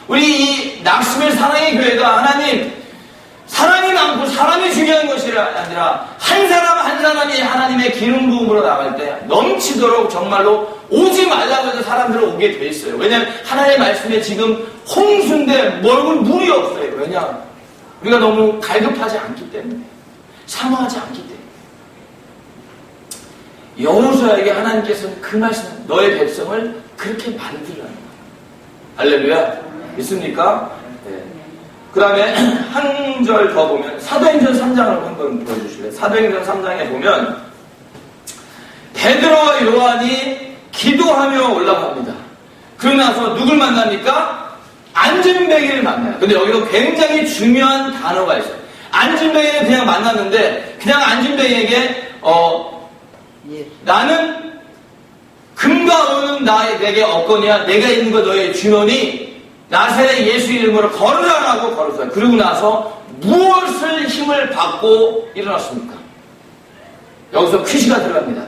우리 이 낙심의 사랑의 교회가 하나님 사람이 많고 사람이 중요한 것이 아니라 한 사람 한 사람이 하나님의 기름 부음으로 나갈 때 넘치도록 정말로 오지 말라고 해서 사람들은 오게 돼 있어요. 왜냐하면 하나님의 말씀에 지금 홍수인데 먹을 물이 없어요. 왜냐? 우리가 너무 갈급하지 않기 때문에 사모하지 않기 때문에. 여호수아에게 하나님께서는 그 말씀 너의 백성을 그렇게 만들라는 거예요. 할렐루야. 믿습니까? 네. 그 다음에 한 절 더 보면 사도행전 3장을 한번 보여주실래요? 사도행전 3장에 보면 베드로와 요한이 기도하며 올라갑니다. 그러고 나서 누굴 만납니까? 안진뱅이를 만나요. 근데 여기도 굉장히 중요한 단어가 있어요. 안진뱅이를 그냥 만났는데 그냥 안진뱅이에게 나는 금과 은은 내게 없거니와 내가 있는 거 너의 주노니 나사렛 예수 이름으로 걸으라라고 걸었어요. 그러고 나서 무엇을 힘을 받고 일어났습니까? 여기서 퀴즈가 들어갑니다.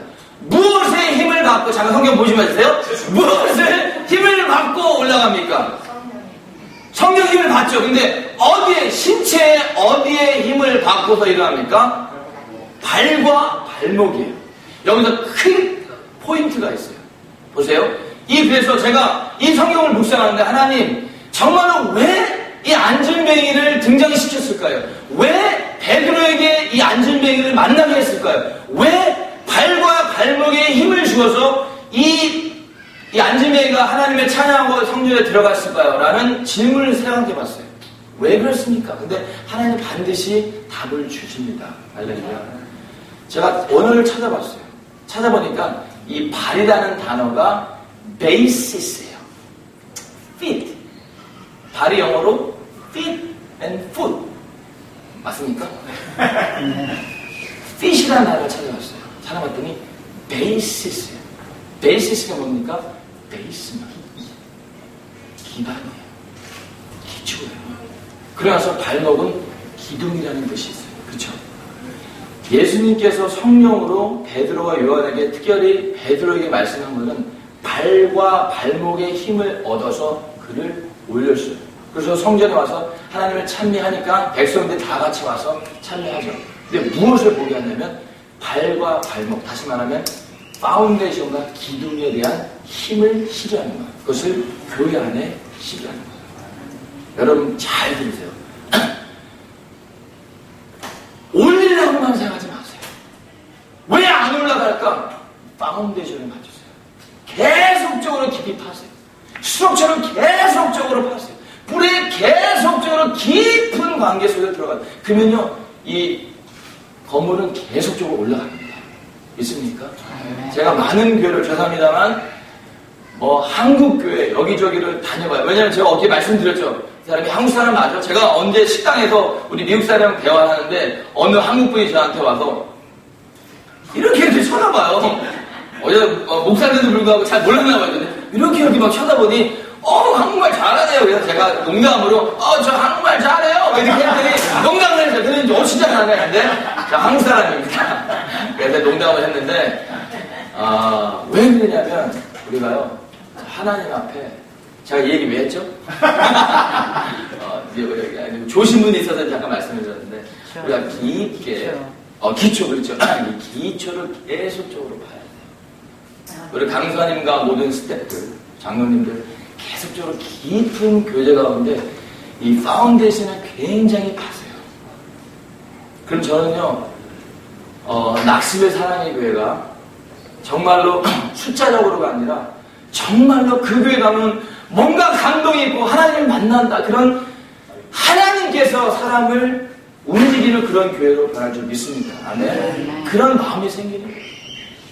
무엇에 힘을 받고, 잠깐 성경 보시면 주세요. 무엇을 힘을 받고 올라갑니까? 성령 힘을 받죠. 근데 어디에, 신체에 어디에 힘을 받고서 일어납니까? 발과 발목이에요. 여기서 큰 포인트가 있어요. 보세요. 그래서 제가 이 성경을 묵상하는데 하나님 정말로 왜 이 안진뱅이를 등장시켰을까요? 왜 베드로에게 이 안진뱅이를 만나게 했을까요? 왜 발과 발목에 힘을 주어서 이 안진뱅이가 하나님의 찬양하고 성전에 들어갔을까요? 라는 질문을 생각해 봤어요. 왜 그렇습니까? 근데 하나님 반드시 답을 주십니다. 알렐루야. 제가 언어를 찾아봤어요. 찾아보니까 이 발이라는 단어가 basis예요. feet. 발이 영어로 feet and foot. 맞습니까? feet이라는 단어를 찾아봤어요. 찾아봤더니 basis예요. basis가 뭡니까? 베이스만. 기반이에요. 기초예요. 그래서 발목은 기둥이라는 뜻이 있어요. 그렇죠? 예수님께서 성령으로 베드로와 요한에게 특별히 베드로에게 말씀한 것은 발과 발목의 힘을 얻어서 그를 올렸어요. 그래서 성전에 와서 하나님을 찬미하니까 백성들 다 같이 와서 찬미하죠. 근데 무엇을 보게 하냐면 발과 발목, 다시 말하면 파운데이션과 기둥에 대한 힘을 실현하는 거예요. 그것을 교회 안에 실현하는 거예요. 여러분 잘 들으세요. 올리려고만 생각하지 마세요. 왜 안 올라갈까? 파운데이션을 맞추세요. 계속적으로 깊이 파세요. 수록처럼 계속적으로 파세요. 뿌리에 계속적으로 깊은 관계 속에 들어가요. 그러면요, 이 건물은 계속적으로 올라갑니다. 있습니까? 제가 많은 교회를 죄송합니다만 한국교회 여기저기를 다녀봐요. 왜냐하면 제가 어제 말씀드렸죠. 이 사람이 한국 사람 맞아? 제가 언제 식당에서 우리 미국 사람 대화하는데 어느 한국 분이 저한테 와서 이렇게 쳐다봐요. 어제 목사인데도 불구하고 잘 몰랐나 봐요. 이렇게 막 쳐다보니 한국말 잘하네요. 그래서 제가 농담으로 저 한국말 잘해요. 이렇게 했더니 농담을 했어요. 그랬더니 진짜 잘하는데 저 한국 사람입니다. 그래서 농담을 했는데 왜 그러냐면 우리가요 하나님 앞에 제가 이 얘기 왜 했죠? 조신분이 있어서 잠깐 말씀을 드렸는데 우리가 깊게 기초 그렇죠. 이 기초를 계속적으로 봐야 돼요. 우리 강사님과 모든 스태프들, 장로님들 계속적으로 깊은 교제 가운데 이 파운데이션을 굉장히 파세요. 그럼 저는요 낙심의 사랑의 교회가 정말로 숫자적으로가 아니라 정말로 그 교회 가면 뭔가 감동이 있고 하나님을 만난다. 그런 하나님께서 사람을 움직이는 그런 교회로 변할 줄 믿습니다. 아멘. 그런 마음이 생기는 거예요.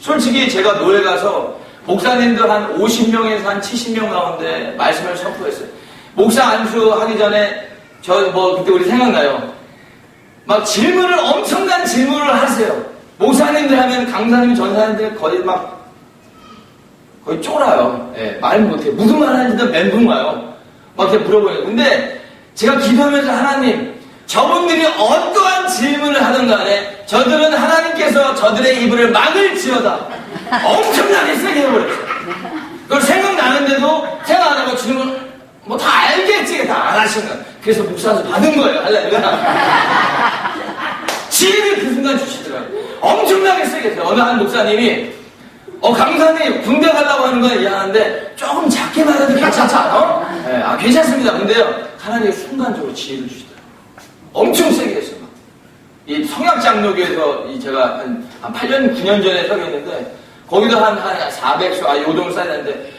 솔직히 제가 노래 가서 목사님들 한 50명에서 한 70명 가운데 말씀을 선포했어요. 목사 안수하기 전에 그때 우리 생각나요. 막 질문을 엄청난 질문을 하세요. 목사님들 하면 강사님 전사님들 거의 쫄아요. 말 못해. 무슨 말 하는지도 멘붕 와요. 막 이렇게 물어보요. 근데 제가 기도하면서 하나님, 저분들이 어떠한 질문을 하든 간에 저들은 하나님께서 저들의 입을 막을지어다. 엄청나게 세게 해버렸어요. 그걸 생각나는데도 생각 안 하고 질문, 다 알겠지. 다 안 하시는 거예요. 그래서 목사한테 받은 거예요. 할렐루야. 지혜를 그 순간 주시더라고요. 엄청나게 세게 했어요. 어느 한 목사님이 강사님 군대 가려고 하는 건 이해하는데 조금 작게 말해도 괜찮지 않아? 괜찮습니다. 근데요 하나님이 순간적으로 지혜를 주시더라고요. 엄청 세게 했어요. 이 성약장로교에서 제가 한 8년 9년 전에 서겠는데 거기도 한 400수 요 정도 쌓였는데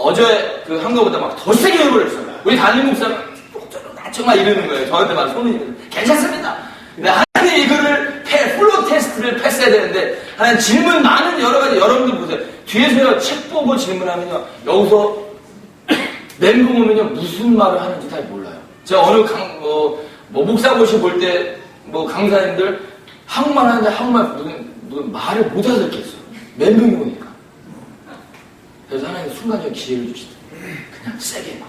어제 그 한 거보다 더 세게 해버렸어요. 우리 담임 목사가 정말 이러는 거예요. 저한테 막 손을 괜찮습니다. 근데 하나님 이거를 플로 테스트를 패스해야 되는데 하나님 질문 많은 여러 가지 여러분들 보세요. 뒤에서요 책 보고 질문하면요 여기서 멘붕 오면요 무슨 말을 하는지 잘 몰라요. 제가 어느 목사 고시 볼 때 강사님들 한국말 하는데 한국말 무슨 말을 못 알아듣겠어요. 멘붕이 오니까. 그래서 하나님 순간적으로 기회를 주시더라고요. 그냥 세게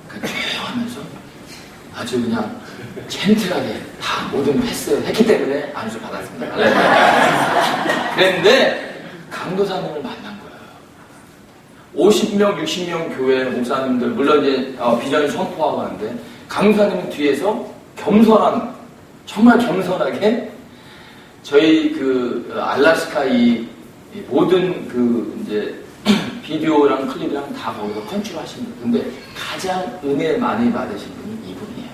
그냥 쭉 하면서 아주 그냥 젠틀하게 다 모든 패스를 했기 때문에 안수 받았습니다. 그랬는데 강도사님을 만난 거예요. 50명, 60명 교회 목사님들 물론 이제 비전을 선포하고 하는데 강도사님은 뒤에서 정말 겸손하게 저희 알라스카 이 모든 이제 비디오랑 클립이랑 다 거기서 컨트롤하시는 분. 근데 가장 은혜 많이 받으신 분이 이분이에요.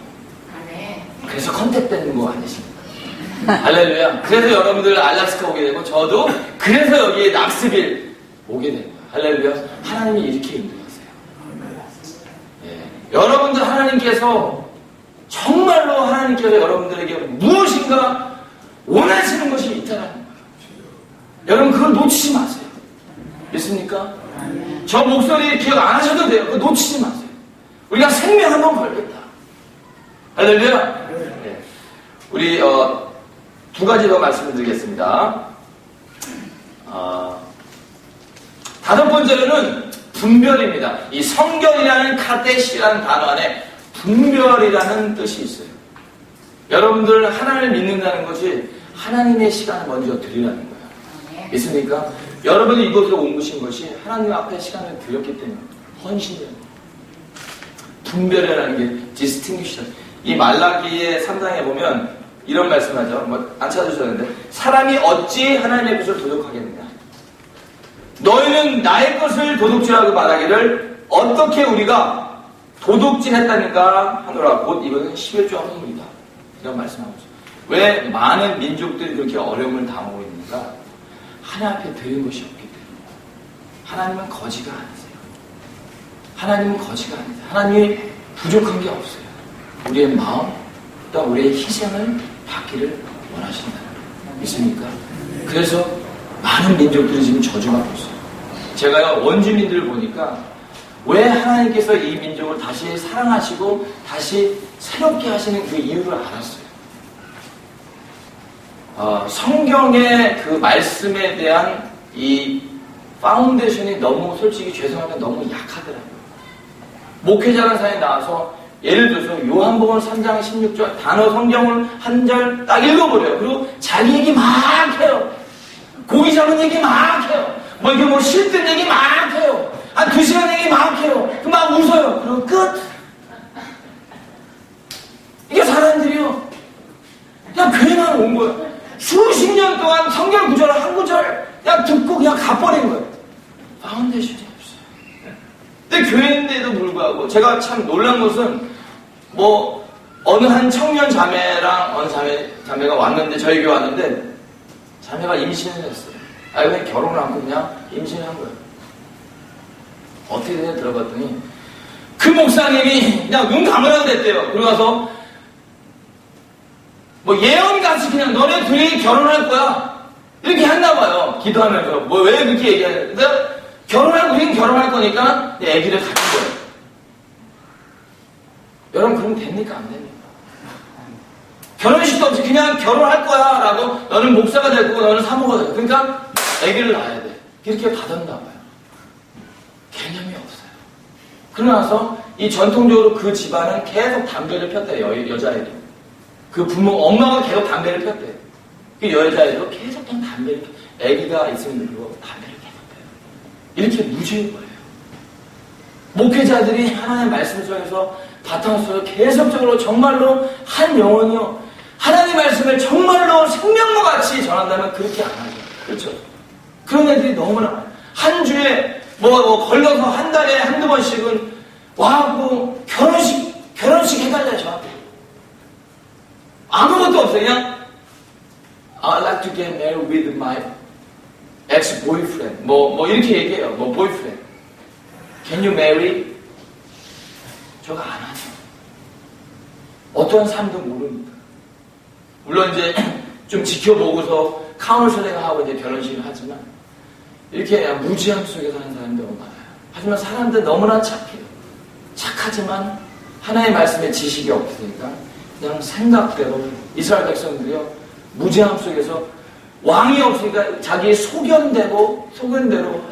그래서 컨택되는 거 아니십니까? 할렐루야. 그래서 여러분들 알라스카 오게 되고 저도 그래서 여기 낙스빌 오게 된 거예요. 할렐루야. 하나님이 이렇게 인도하세요. 여러분들 하나님께서 정말로 하나님께서 여러분들에게 무엇인가 원하시는 것이 있다라는 거예요. 여러분 그걸 놓치지 마세요. 믿습니까? 저 목소리 기억 안 하셔도 돼요. 그거 놓치지 마세요. 우리가 생명 한번 걸겠다. 할렐루야. 우리 두 가지 더 말씀을 드리겠습니다. 다섯 번째로는 분별입니다. 이 성결이라는 카데시라는 단어 안에 분별이라는 뜻이 있어요. 여러분들 하나님을 믿는다는 것이 하나님의 시간을 먼저 드리라는 거예요. 믿습니까? 여러분이 이곳으로 옮으신 것이 하나님 앞에 시간을 드렸기 때문에 헌신이에요. 분별이라는 게 distinction. 이 말라기의 3장에 보면 이런 말씀하죠. 안 찾으셨는데 사람이 어찌 하나님의 것을 도둑하겠느냐. 너희는 나의 것을 도둑질하고 말하기를 어떻게 우리가 도둑질했다니까 하노라. 곧 이것은 11조와 헌물이다. 이런 말씀하고 있어요. 왜 많은 민족들이 그렇게 어려움을 당하고 있는가? 하나님 앞에 드린 것이 없기 때문에. 하나님은 거지가 아니세요. 하나님은 거지가 아니세요. 하나님이 부족한 게 없어요. 우리의 마음, 또 우리의 희생을 받기를 원하신다. 믿습니까? 그래서 많은 민족들이 지금 저주받고 있어요. 제가요 원주민들을 보니까 왜 하나님께서 이 민족을 다시 사랑하시고 다시 새롭게 하시는 그 이유를 알았어요. 성경의 그 말씀에 대한 이 파운데이션이 너무 솔직히 죄송하면 너무 약하더라고요. 목회자라는 사람이 나와서 예를 들어서 요한복음 3장 16절 단어 성경을 한 절 딱 읽어버려요. 그리고 자기 얘기 막 해요. 고기 잡은 얘기 막 해요. 뭐 이게 뭐 실든 얘기 막 해요. 한 2시간 얘기 막 해요. 막 웃어요. 그리고 끝. 이게 사람들이요. 그냥 교회만 온 거예요. 수십 년 동안 성경 구절을 한 구절 그냥 듣고 그냥 가버린 거예요. 파운데이션이 없어요. 근데 교회인데도 불구하고 제가 참 놀란 것은 뭐 어느 한 청년 자매랑 어느 자매가 왔는데 저희 교회 왔는데 자매가 임신을 했어요. 그냥 결혼을 하고 그냥 임신을 한 거예요. 어떻게 되냐 들어봤더니 그 목사님이 그냥 눈 감으라고 됐대요. 그러고 가서 뭐 예언같이 그냥 너네 둘이 결혼할 거야 이렇게 했나 봐요. 기도하면서 뭐 왜 그렇게 얘기하냐. 우린 결혼할 거니까 내 아기를 가진 거예요. 여러분 그럼 됩니까 안 됩니까? 결혼식도 없이 그냥 결혼할 거야 라고 너는 목사가 될 거고 너는 사모가 될 거고 그러니까 아기를 낳아야 돼 이렇게 받았나 봐요. 개념이 없어요. 그러고 나서 이 전통적으로 그 집안은 계속 담배를 폈대요. 여자애도 그 부모 엄마가 계속 담배를 폈대요. 그 여자애도 계속 그냥 담배를 아기가 있으면 그리고 담배를 계속 펴요. 이렇게 무지인 거예요. 목회자들이 하나님의 말씀 속에서 바탕 속에서 계속적으로 정말로 한 영혼이요 하나님의 말씀을 정말로 생명과 같이 전한다면 그렇게 안 하죠. 그렇죠? 그런 애들이 너무나 많아요. 한 주에 뭐 걸려서 한 달에 한두 번씩은 와갖고 결혼식 해달래 저한테. 아무것도 없어요. 그냥 I'd like to get married with my ex-boyfriend. 뭐 이렇게 얘기해요. 뭐 boyfriend. Can you marry? 저거 안 하죠. 어떤 삶도 모릅니다. 물론 이제 좀 지켜보고서 카운슬링을 하고 이제 결혼식을 하지만 이렇게 그냥 무지함 속에 사는 사람들 너무 많아요. 하지만 사람들 너무나 착해요. 착하지만 하나의 말씀에 지식이 없으니까 그냥 생각대로 이스라엘 백성들이요 무지함 속에서 왕이 없으니까 자기 소견대로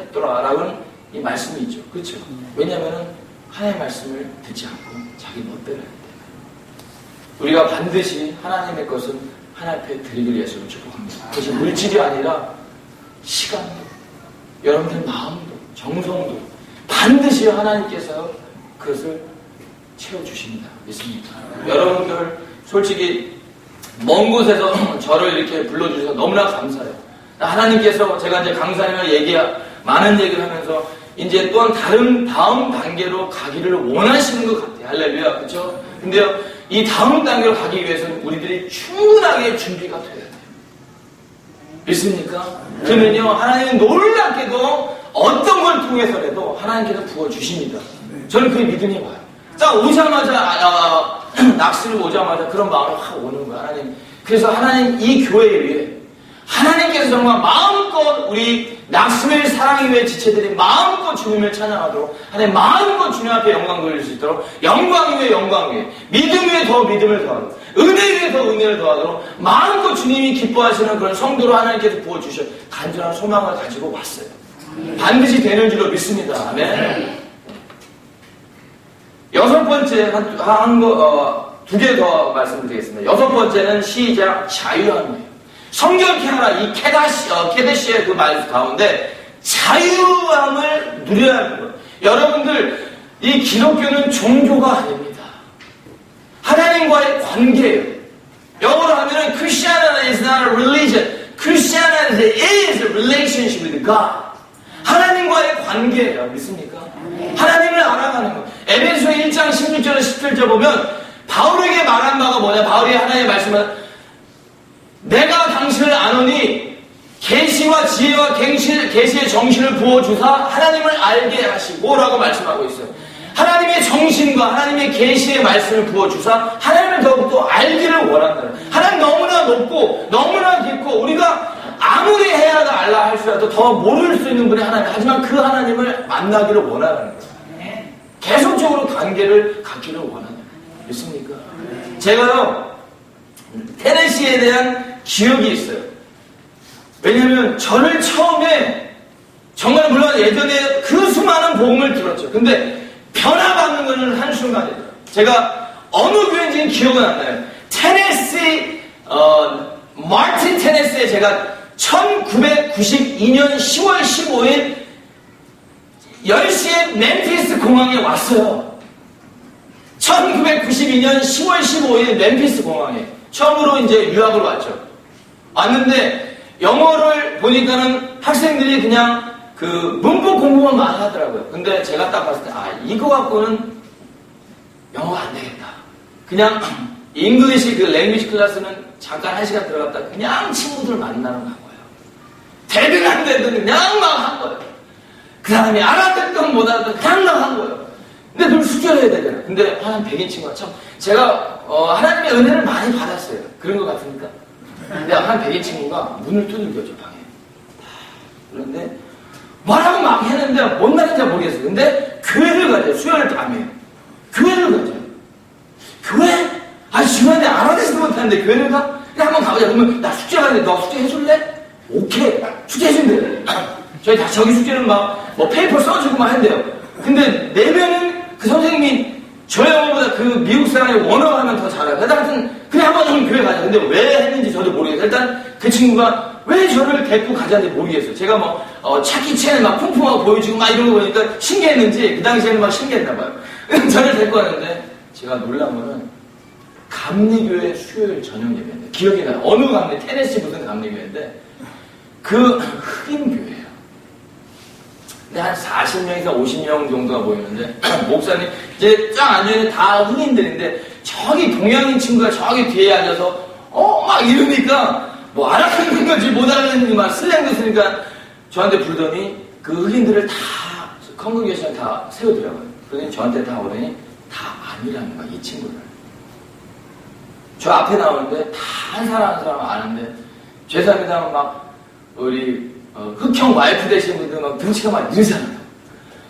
했더라라는 이 말씀이 있죠. 그렇죠? 왜냐하면 하나님의 말씀을 듣지 않고 자기 멋대로 해야 돼요. 우리가 반드시 하나님의 것은 하나님 앞에 드리기를 예수를 축복합니다. 그것이 물질이 아니라 시간도, 여러분들 마음도, 정성도 반드시 하나님께서 그것을 채워주십니다. 믿습니다. 여러분들 솔직히 먼 곳에서 저를 이렇게 불러주셔서 너무나 감사해요. 하나님께서 제가 이제 강사님과 많은 얘기를 하면서 이제 또한 다음 단계로 가기를 원하시는 것 같아요. 할렐루야. 그렇죠? 근데요, 이 다음 단계로 가기 위해서는 우리들이 충분하게 준비가 돼야 돼요. 믿습니까? 그러면요, 하나님은 놀랍게도 어떤 걸 통해서라도 하나님께서 부어주십니다. 저는 그게 믿음이 와요. 자, 오자마자, 낚시를 오자마자 그런 마음이 확 오는 거야, 하나님. 그래서 하나님 이 교회에 위해 하나님께서 정말 마음껏 우리 낚시를 사랑하기 위해 지체들이 마음껏 주님을 찬양하도록 하나님 마음껏 주님 앞에 영광 돌릴 수 있도록 영광 위에 영광 위에 믿음 위에 더 믿음을 더하도록 은혜 위에 더 은혜를 더하도록 마음껏 주님이 기뻐하시는 그런 성도로 하나님께서 부어주셔 간절한 소망을 가지고 왔어요. 반드시 되는 줄로 믿습니다. 아멘. 여섯 번째 두 개 더 말씀드리겠습니다. 여섯 번째는 시작 자유함이에요. 성경케 하라 이 케데시의 그 말 가운데 자유함을 누려야 하는 거예요. 여러분들 이 기독교는 종교가 아닙니다. 하나님과의 관계예요. 영어로 하면은 Christianity is not a religion. Christianity is a relationship with God. 하나님과의 관계예요. 믿습니까? 하나님을 알아가는 거. 에베소 1장 16절에 17절 보면 바울에게 말한 바가 뭐냐? 바울이 하나님의 말씀을 내가 당신을 아노니 계시와 지혜와 계시의 정신을 부어주사 하나님을 알게 하시고 라고 말씀하고 있어요. 하나님의 정신과 하나님의 계시의 말씀을 부어주사 하나님을 더욱더 알기를 원한다는 거예요. 하나님 너무나 높고 너무나 깊고 우리가 아무리 해야가 알라 할수라도 더 모를 수 있는 분이 하나님. 하지만 그 하나님을 만나기를 원하는 거예요. 계속적으로 관계를 갖기를 원하냐. 믿습니까? 제가요, 테네시에 대한 기억이 있어요. 왜냐면 저를 처음에 정말 물론 예전에 그 수많은 복음을 들었죠. 근데 변화받는 것은 한순간이에요. 제가 어느 교회인지는 기억은 안 나요. 테네시, 마틴 테네시에 제가 1992년 10월 15일 10시에 멤피스 공항에 왔어요. 1992년 10월 15일 멤피스 공항에 처음으로 이제 유학을 왔죠. 왔는데 영어를 보니까는 학생들이 그냥 그 문법 공부만 많이 하더라고요. 근데 제가 딱 봤을 때 이거 갖고는 영어가 안 되겠다. 그냥 잉글리시 그 랭귀지 클래스는 잠깐 1시간 들어갔다 그냥 친구들 만나러 간 거예요. 데뷔를 안 되든 그냥 막 한 거예요. 그 사람이 알아듣든 못 알아듣든 그냥 막 한 거예요. 근데 늘 숙제를 해야 되잖아요. 근데 한 백인 친구가 참 제가 하나님의 은혜를 많이 받았어요. 그런 것 같습니까? 근데 한 백인 친구가 문을 두들겨줘 방에. 그런데 뭐라고 막 했는데 뭔 말인지 모르겠어요. 근데 교회를 가죠. 수요일 밤에 교회를 가죠. 교회? 주변에 알아듣지도 못하는데 교회를 가? 그래 한번 가보자. 그러면 나 숙제 가는데 너 숙제 해줄래? 오케이. 숙제 해준대. 저희 다 저기 숙제는 막 뭐 페이퍼 써주고 막 한대요. 근데 내면은 그 선생님이 저 영어보다 그 미국 사람이 원어를 하면 더 잘해요. 그래서 하여튼 그래 한번 좀 교회 가자. 근데 왜 했는지 저도 모르겠어요. 일단 그 친구가 왜 저를 데리고 가자는지 모르겠어요. 제가 뭐 차키 첸을 막 풍풍하고 보여주고 막 이런 거 보니까 신기했는지 그 당시에는 막 신기했나 봐요. 저를 데리고 왔는데 제가 놀란 거는 감리교회 수요일 저녁 예배인데 기억이 나요. 어느 감리 테네시 무슨 감리교회인데 그 흑인 교회예요. 근데 한 40명에서 50명 정도가 모이는데 목사님 이제 쫙 앉아있는 다 흑인들인데 저기 동양인 친구가 저기 뒤에 앉아서 막 이러니까 뭐 알아듣는 건지 못 알아듣는 건지 막 슬랭도 쓰니까 저한테 부르더니 그 흑인들을 다 컨그레이션에 다 세우더라고요. 그러더니 저한테 다 오더니 다 아니라는 거야 이 친구를. 저 앞에 나오는데 다 한 사람 아는데 죄송합니다 막 우리 흑형 와이프 되신 분들 막 등치가 막 이러잖아요.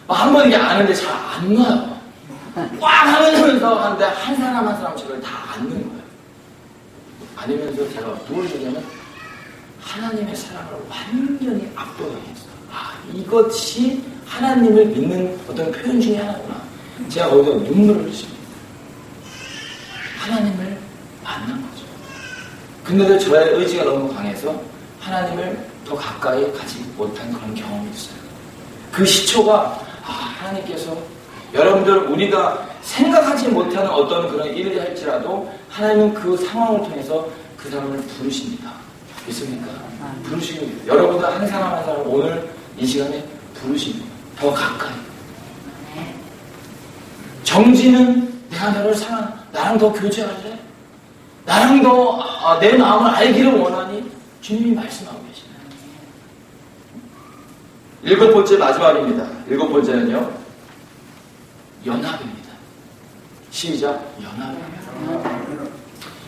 한 번 이게 아는데 잘 안 놔요. 꽉 하면서 하는데 한 사람 한 사람 저를 다 안는 거예요. 아니면서 제가 무엇을 주냐면 하나님의 사랑을 완전히 압도당했어요. 이것이 하나님을 믿는 어떤 표현 중에 하나구나. 제가 거기서 눈물을 흘렸습니다. 하나님을 만난 거죠. 근데도 저의 의지가 너무 강해서 하나님을 더 가까이 가지 못한 그런 경험이 있어요. 그 시초가 하나님께서 여러분들 우리가 생각하지 못하는 어떤 그런 일을 할지라도 하나님은 그 상황을 통해서 그 사람을 부르십니다. 믿습니까? 부르십니다. 여러분들 한 사람 한 사람 오늘 이 시간에 부르십니다. 더 가까이. 정지는 내가 너를 사랑, 나랑 더 교제할래? 나랑 더 내 마음을 알기를 원하니? 주님이 말씀하고 계십니다. 7번째 마지막입니다. 7번째는요. 연합입니다. 시작. 연합입니다.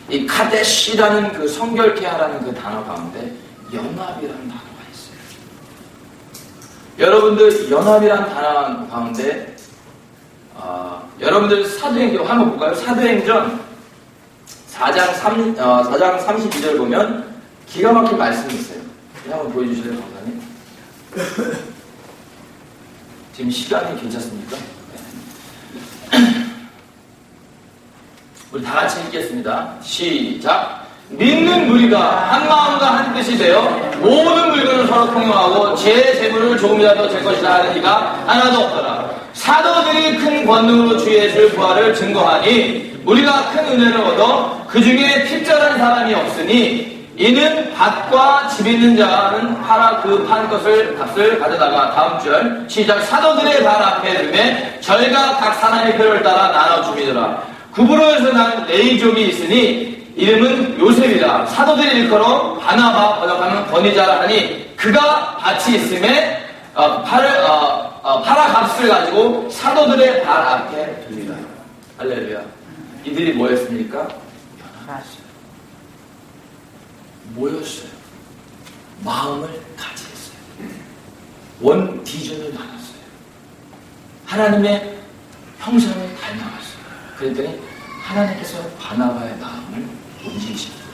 이 카데시라는 그 성결케하라는 그 단어 가운데 연합이라는 단어가 있어요. 여러분들 연합이라는 단어 가운데 여러분들 사도행전 한번 볼까요? 사도행전 4장 32절 보면 기가 막힌 말씀이 있어요. 한번 보여주실래요, 강사님? 지금 시간이 괜찮습니까? 우리 다 같이 읽겠습니다. 시작. 믿는 무리가 한 마음과 한 뜻이 되어 모든 물건을 서로 통용하고 제 재물을 조금이라도 제 것이라 하는 이가 하나도 없더라. 사도들이 큰 권능으로 주 예수의 부활을 증거하니 우리가 큰 은혜를 얻어 그 중에 tip절한 사람이 없으니 이는 밭과 집 있는 자는 팔아 그 판 것을 값을 가져다가 다음 절 시작. 사도들의 발 앞에 두매 저희가 각 사람의 표를 따라 나눠 주미더라. 구브로에서 난 레이족이 있으니 이름은 요셉이라. 사도들이 일컬어 바나바 번역하면 권위자라 하니 그가 밭이 있음에 팔아 값을 가지고 사도들의 발 앞에 둡니다. 할렐루야. 이들이 뭐였습니까? 연합했어요. 모였어요. 마음을 같이 했어요. 원 비전을 나눴어요. 하나님의 형상을 닮아갔어요. 그랬더니 하나님께서 바나바의 마음을 움직이십니다.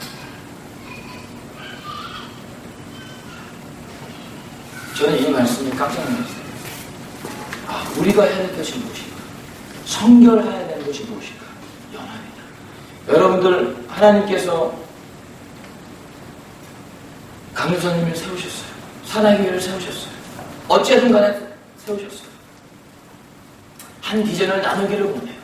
저는 이 말씀이 깜짝 놀랐어요. 아, 우리가 해야 될 것이 무엇인가? 성결해야 되는 것이 무엇인가? 연합이다. 여러분들, 하나님께서 강유사님을 세우셨어요. 사랑교회를 세우셨어요. 어찌든 간에 세우셨어요. 한 비전을 나누기를 원해요.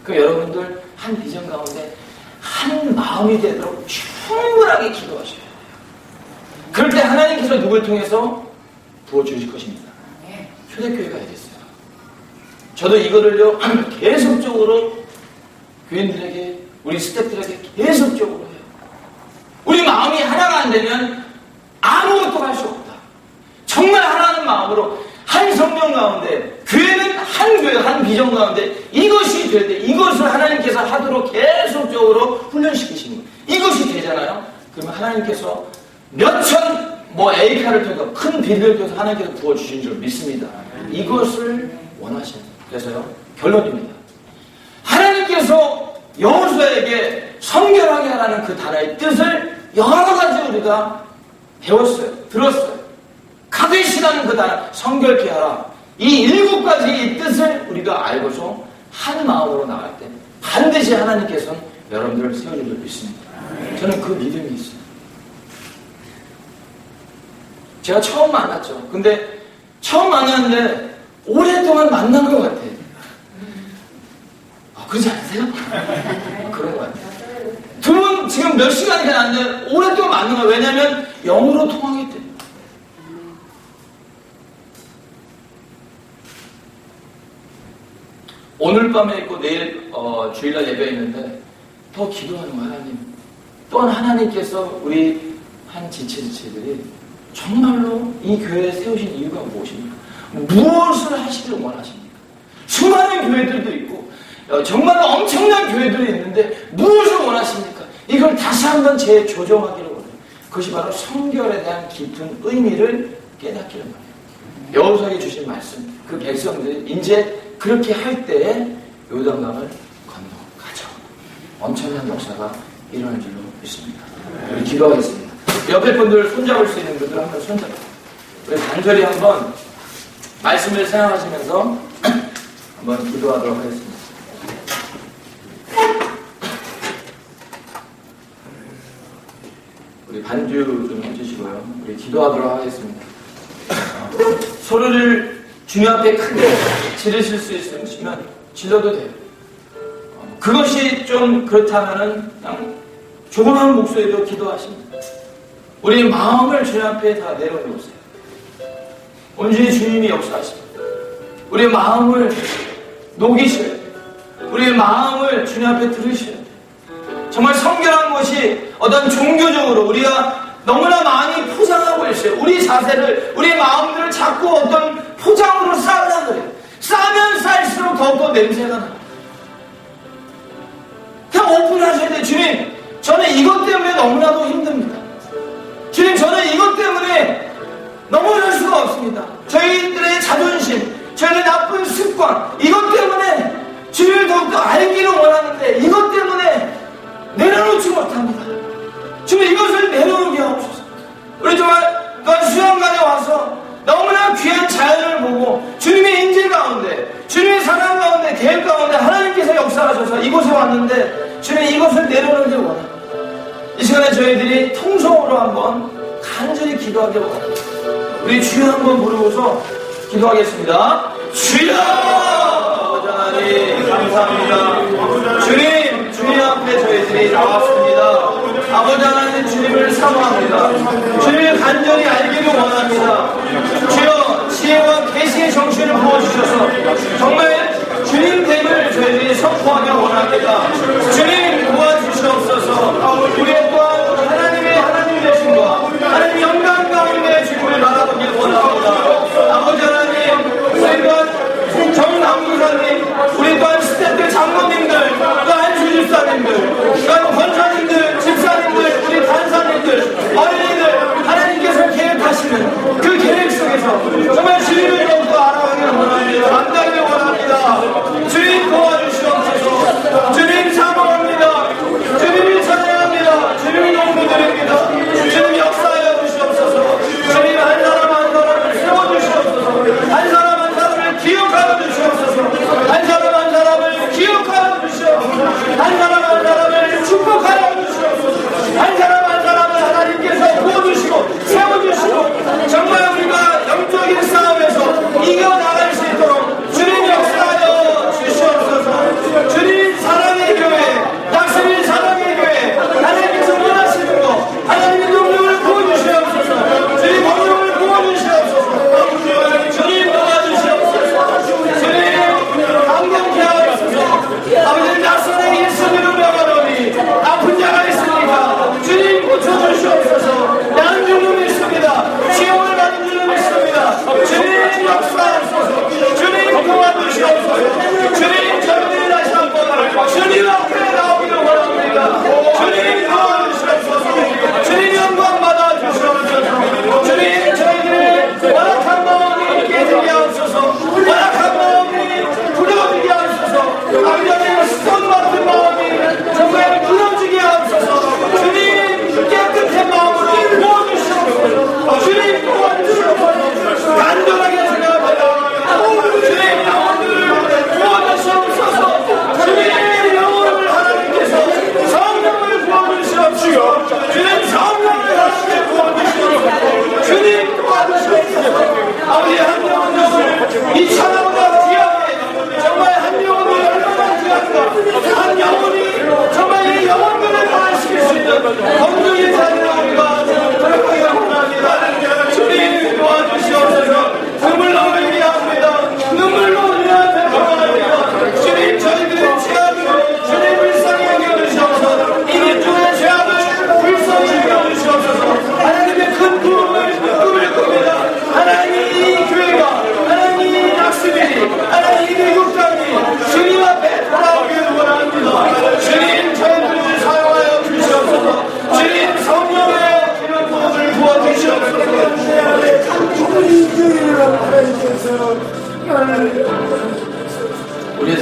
그 여러분들 한 비전 가운데 한 마음이 되도록 충분하게 기도하셔야 돼요. 그럴 때 하나님께서 누굴 통해서 부어주실 것입니다. 초대교회가 되겠어요. 저도 이거를요 계속적으로 교인들에게, 우리 스태프들에게 계속적으로 해요. 우리 마음이 하나가 안 되면 아무것도 할 수 없다. 정말 하나는 마음으로 한 성령 가운데, 교회는 한 교회, 한 비전 가운데 이것이 될 때 이것을 하나님께서 하도록 계속적으로 훈련시키시는 거예요. 이것이 되잖아요. 그러면 하나님께서 몇천 에이카를 통해서 큰 비를 통해서 하나님께서 부어주신 줄 믿습니다. 이것을 원하시는 거예요. 그래서요, 결론입니다. 하나님께서 여호수아에게 성결하게 하라는 그 단어의 뜻을 여러 가지 우리가 배웠어요. 들었어요. 카데시라는 그 단어, 성결케 하라. 이 7가지의 뜻을 우리가 알고서 한 마음으로 나갈 때 반드시 하나님께서는 여러분들을 세워줄 줄 믿습니다. 저는 그 믿음이 있어요. 제가 처음 만났죠. 근데 처음 만났는데 오랫동안 만난 것 같아요. 그러지 않으세요? 그런 것 같아요. 두 분 지금 몇 시간이 지났는데 오랫동안 만난 거예요. 왜냐하면 영으로 통하기 때문에. 오늘 밤에 있고 내일 주일날 예배 있는데 더 기도하는 거예요. 하나님. 또한 하나님께서 우리 한 지체들이 정말로 이 교회에 세우신 이유가 무엇입니까? 무엇을 하시길 원하십니까? 수많은 교회들도 있고 정말로 엄청난 교회들이 있는데 무엇을 원하십니까? 이걸 다시 한번 재조정하기를 원해요. 그것이 바로 성결에 대한 깊은 의미를 깨닫기를 원해요. 여호수아에게 주신 말씀, 그 백성들이 이제 그렇게 할 때에 요단강을 건너가죠. 엄청난 역사가 일어날 줄로 믿습니다. 우리 기도하겠습니다. 옆에 분들 손잡을 수 있는 분들 한번 손잡아요. 우리 간절히 한번 말씀을 생각하시면서 한번 기도하도록 하겠습니다. 우리 반주 좀 해주시고요. 우리 기도하도록 하겠습니다. 소리를 주님 앞에 크게 지르실 수 있으시면 질러도 돼요. 그것이 좀 그렇다면은 그냥 조그마한 목소리로 기도하십니다. 우리 마음을 주님 앞에 다 내려놓으세요. 온전히 주님이 역사하십니다. 우리 마음을 녹이셔야 돼요. 우리 마음을 주님 앞에 들으셔야 돼요. 정말 성결한 것이 어떤 종교적으로 우리가 너무나 많이 포장하고 있어요. 우리 자세를, 우리 마음들을 자꾸 어떤 포장으로 쌓으려고 그래요. 쌓으면 쌓일수록 더욱더 냄새가 나요. 그냥 오픈하셔야 돼요. 주님, 저는 이것 때문에 너무나도 힘듭니다. 주님, 저는 이것 때문에 넘어갈 수가 없습니다. 저희들의 자존심, 저희의 나쁜 습관, 이것 때문에 주님을 더욱더 알기를 원하는데 이것 때문에 내려놓지 못합니다. 주님, 이것을 내려놓게 하옵소서. 우리 정말 수영관에 와서 너무나 귀한 자연을 보고 주님의 인질 가운데, 주님의 사랑 가운데, 계획 가운데 하나님께서 역사하셔서 이곳에 왔는데 주님, 이것을 내려놓기 원합니다. 이 시간에 저희들이 통성으로 한번 간절히 기도하기 원합니다. 우리 주여 한번 부르고서 기도하겠습니다. 주여! 아버지 하나님 감사합니다. 주님, 주님 앞에 저희들이 나왔습니다. 아버지 하나님, 주님을 사모합니다. 주님을 간절히 알기를 원합니다. 주여, 지혜와 계시의 정신을 부어주셔서 정말 주님됨을 저희들이 선포하기 원합니다. 주님 도와주시옵소서. 우리의 또한 하나님의 하나님 되심과 하나님 영광 가운데 주님을 바라보길 원합니다. 아버지 하나님, 우리 또한 정남부사님, 우리 또한 스태프들 장로님들, 또한 주집사님들, 또한 권사님들, 집사님들, 우리 간사님들, 어린이들, 하나님께서 계획하시는 그 계획 속에서 정말 주님을 더욱더 알아가기를 원합니다. 만나기를 원합니다. 주님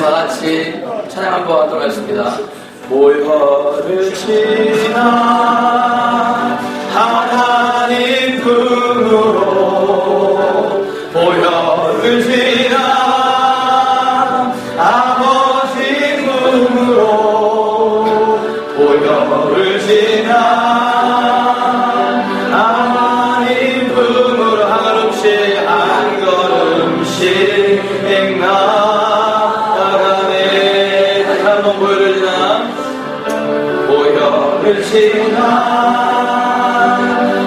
다 같이 찬양 한번 하도록 하겠습니다. 보혈을 지나 하나님 품으로 보혈을 지나 아버지 품으로 보혈을 지나 하나님 품으로 한 걸음씩 나아가네. 다시 한번 보혈을 지나 보혈을 지나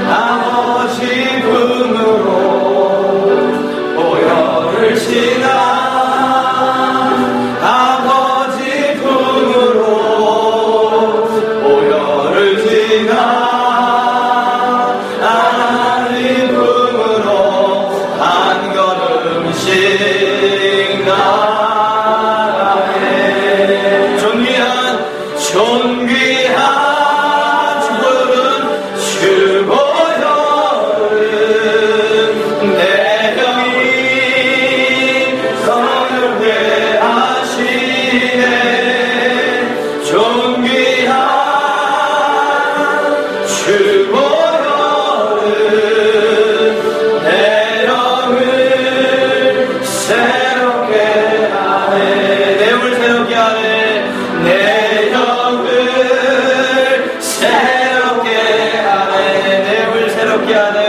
아버지 품으로 보혈을 지나 아버지 품으로 보혈을 지나 하나님 품으로 한 걸음씩 나아가네. 존귀한 주보혈은 내 병이 성령께 하시네. 존귀한 주보혈은 내 영을 새롭게 하네. 내 영을 새롭게 하네. 내 영을 새롭게 하네. 내 영을 새롭게 하네.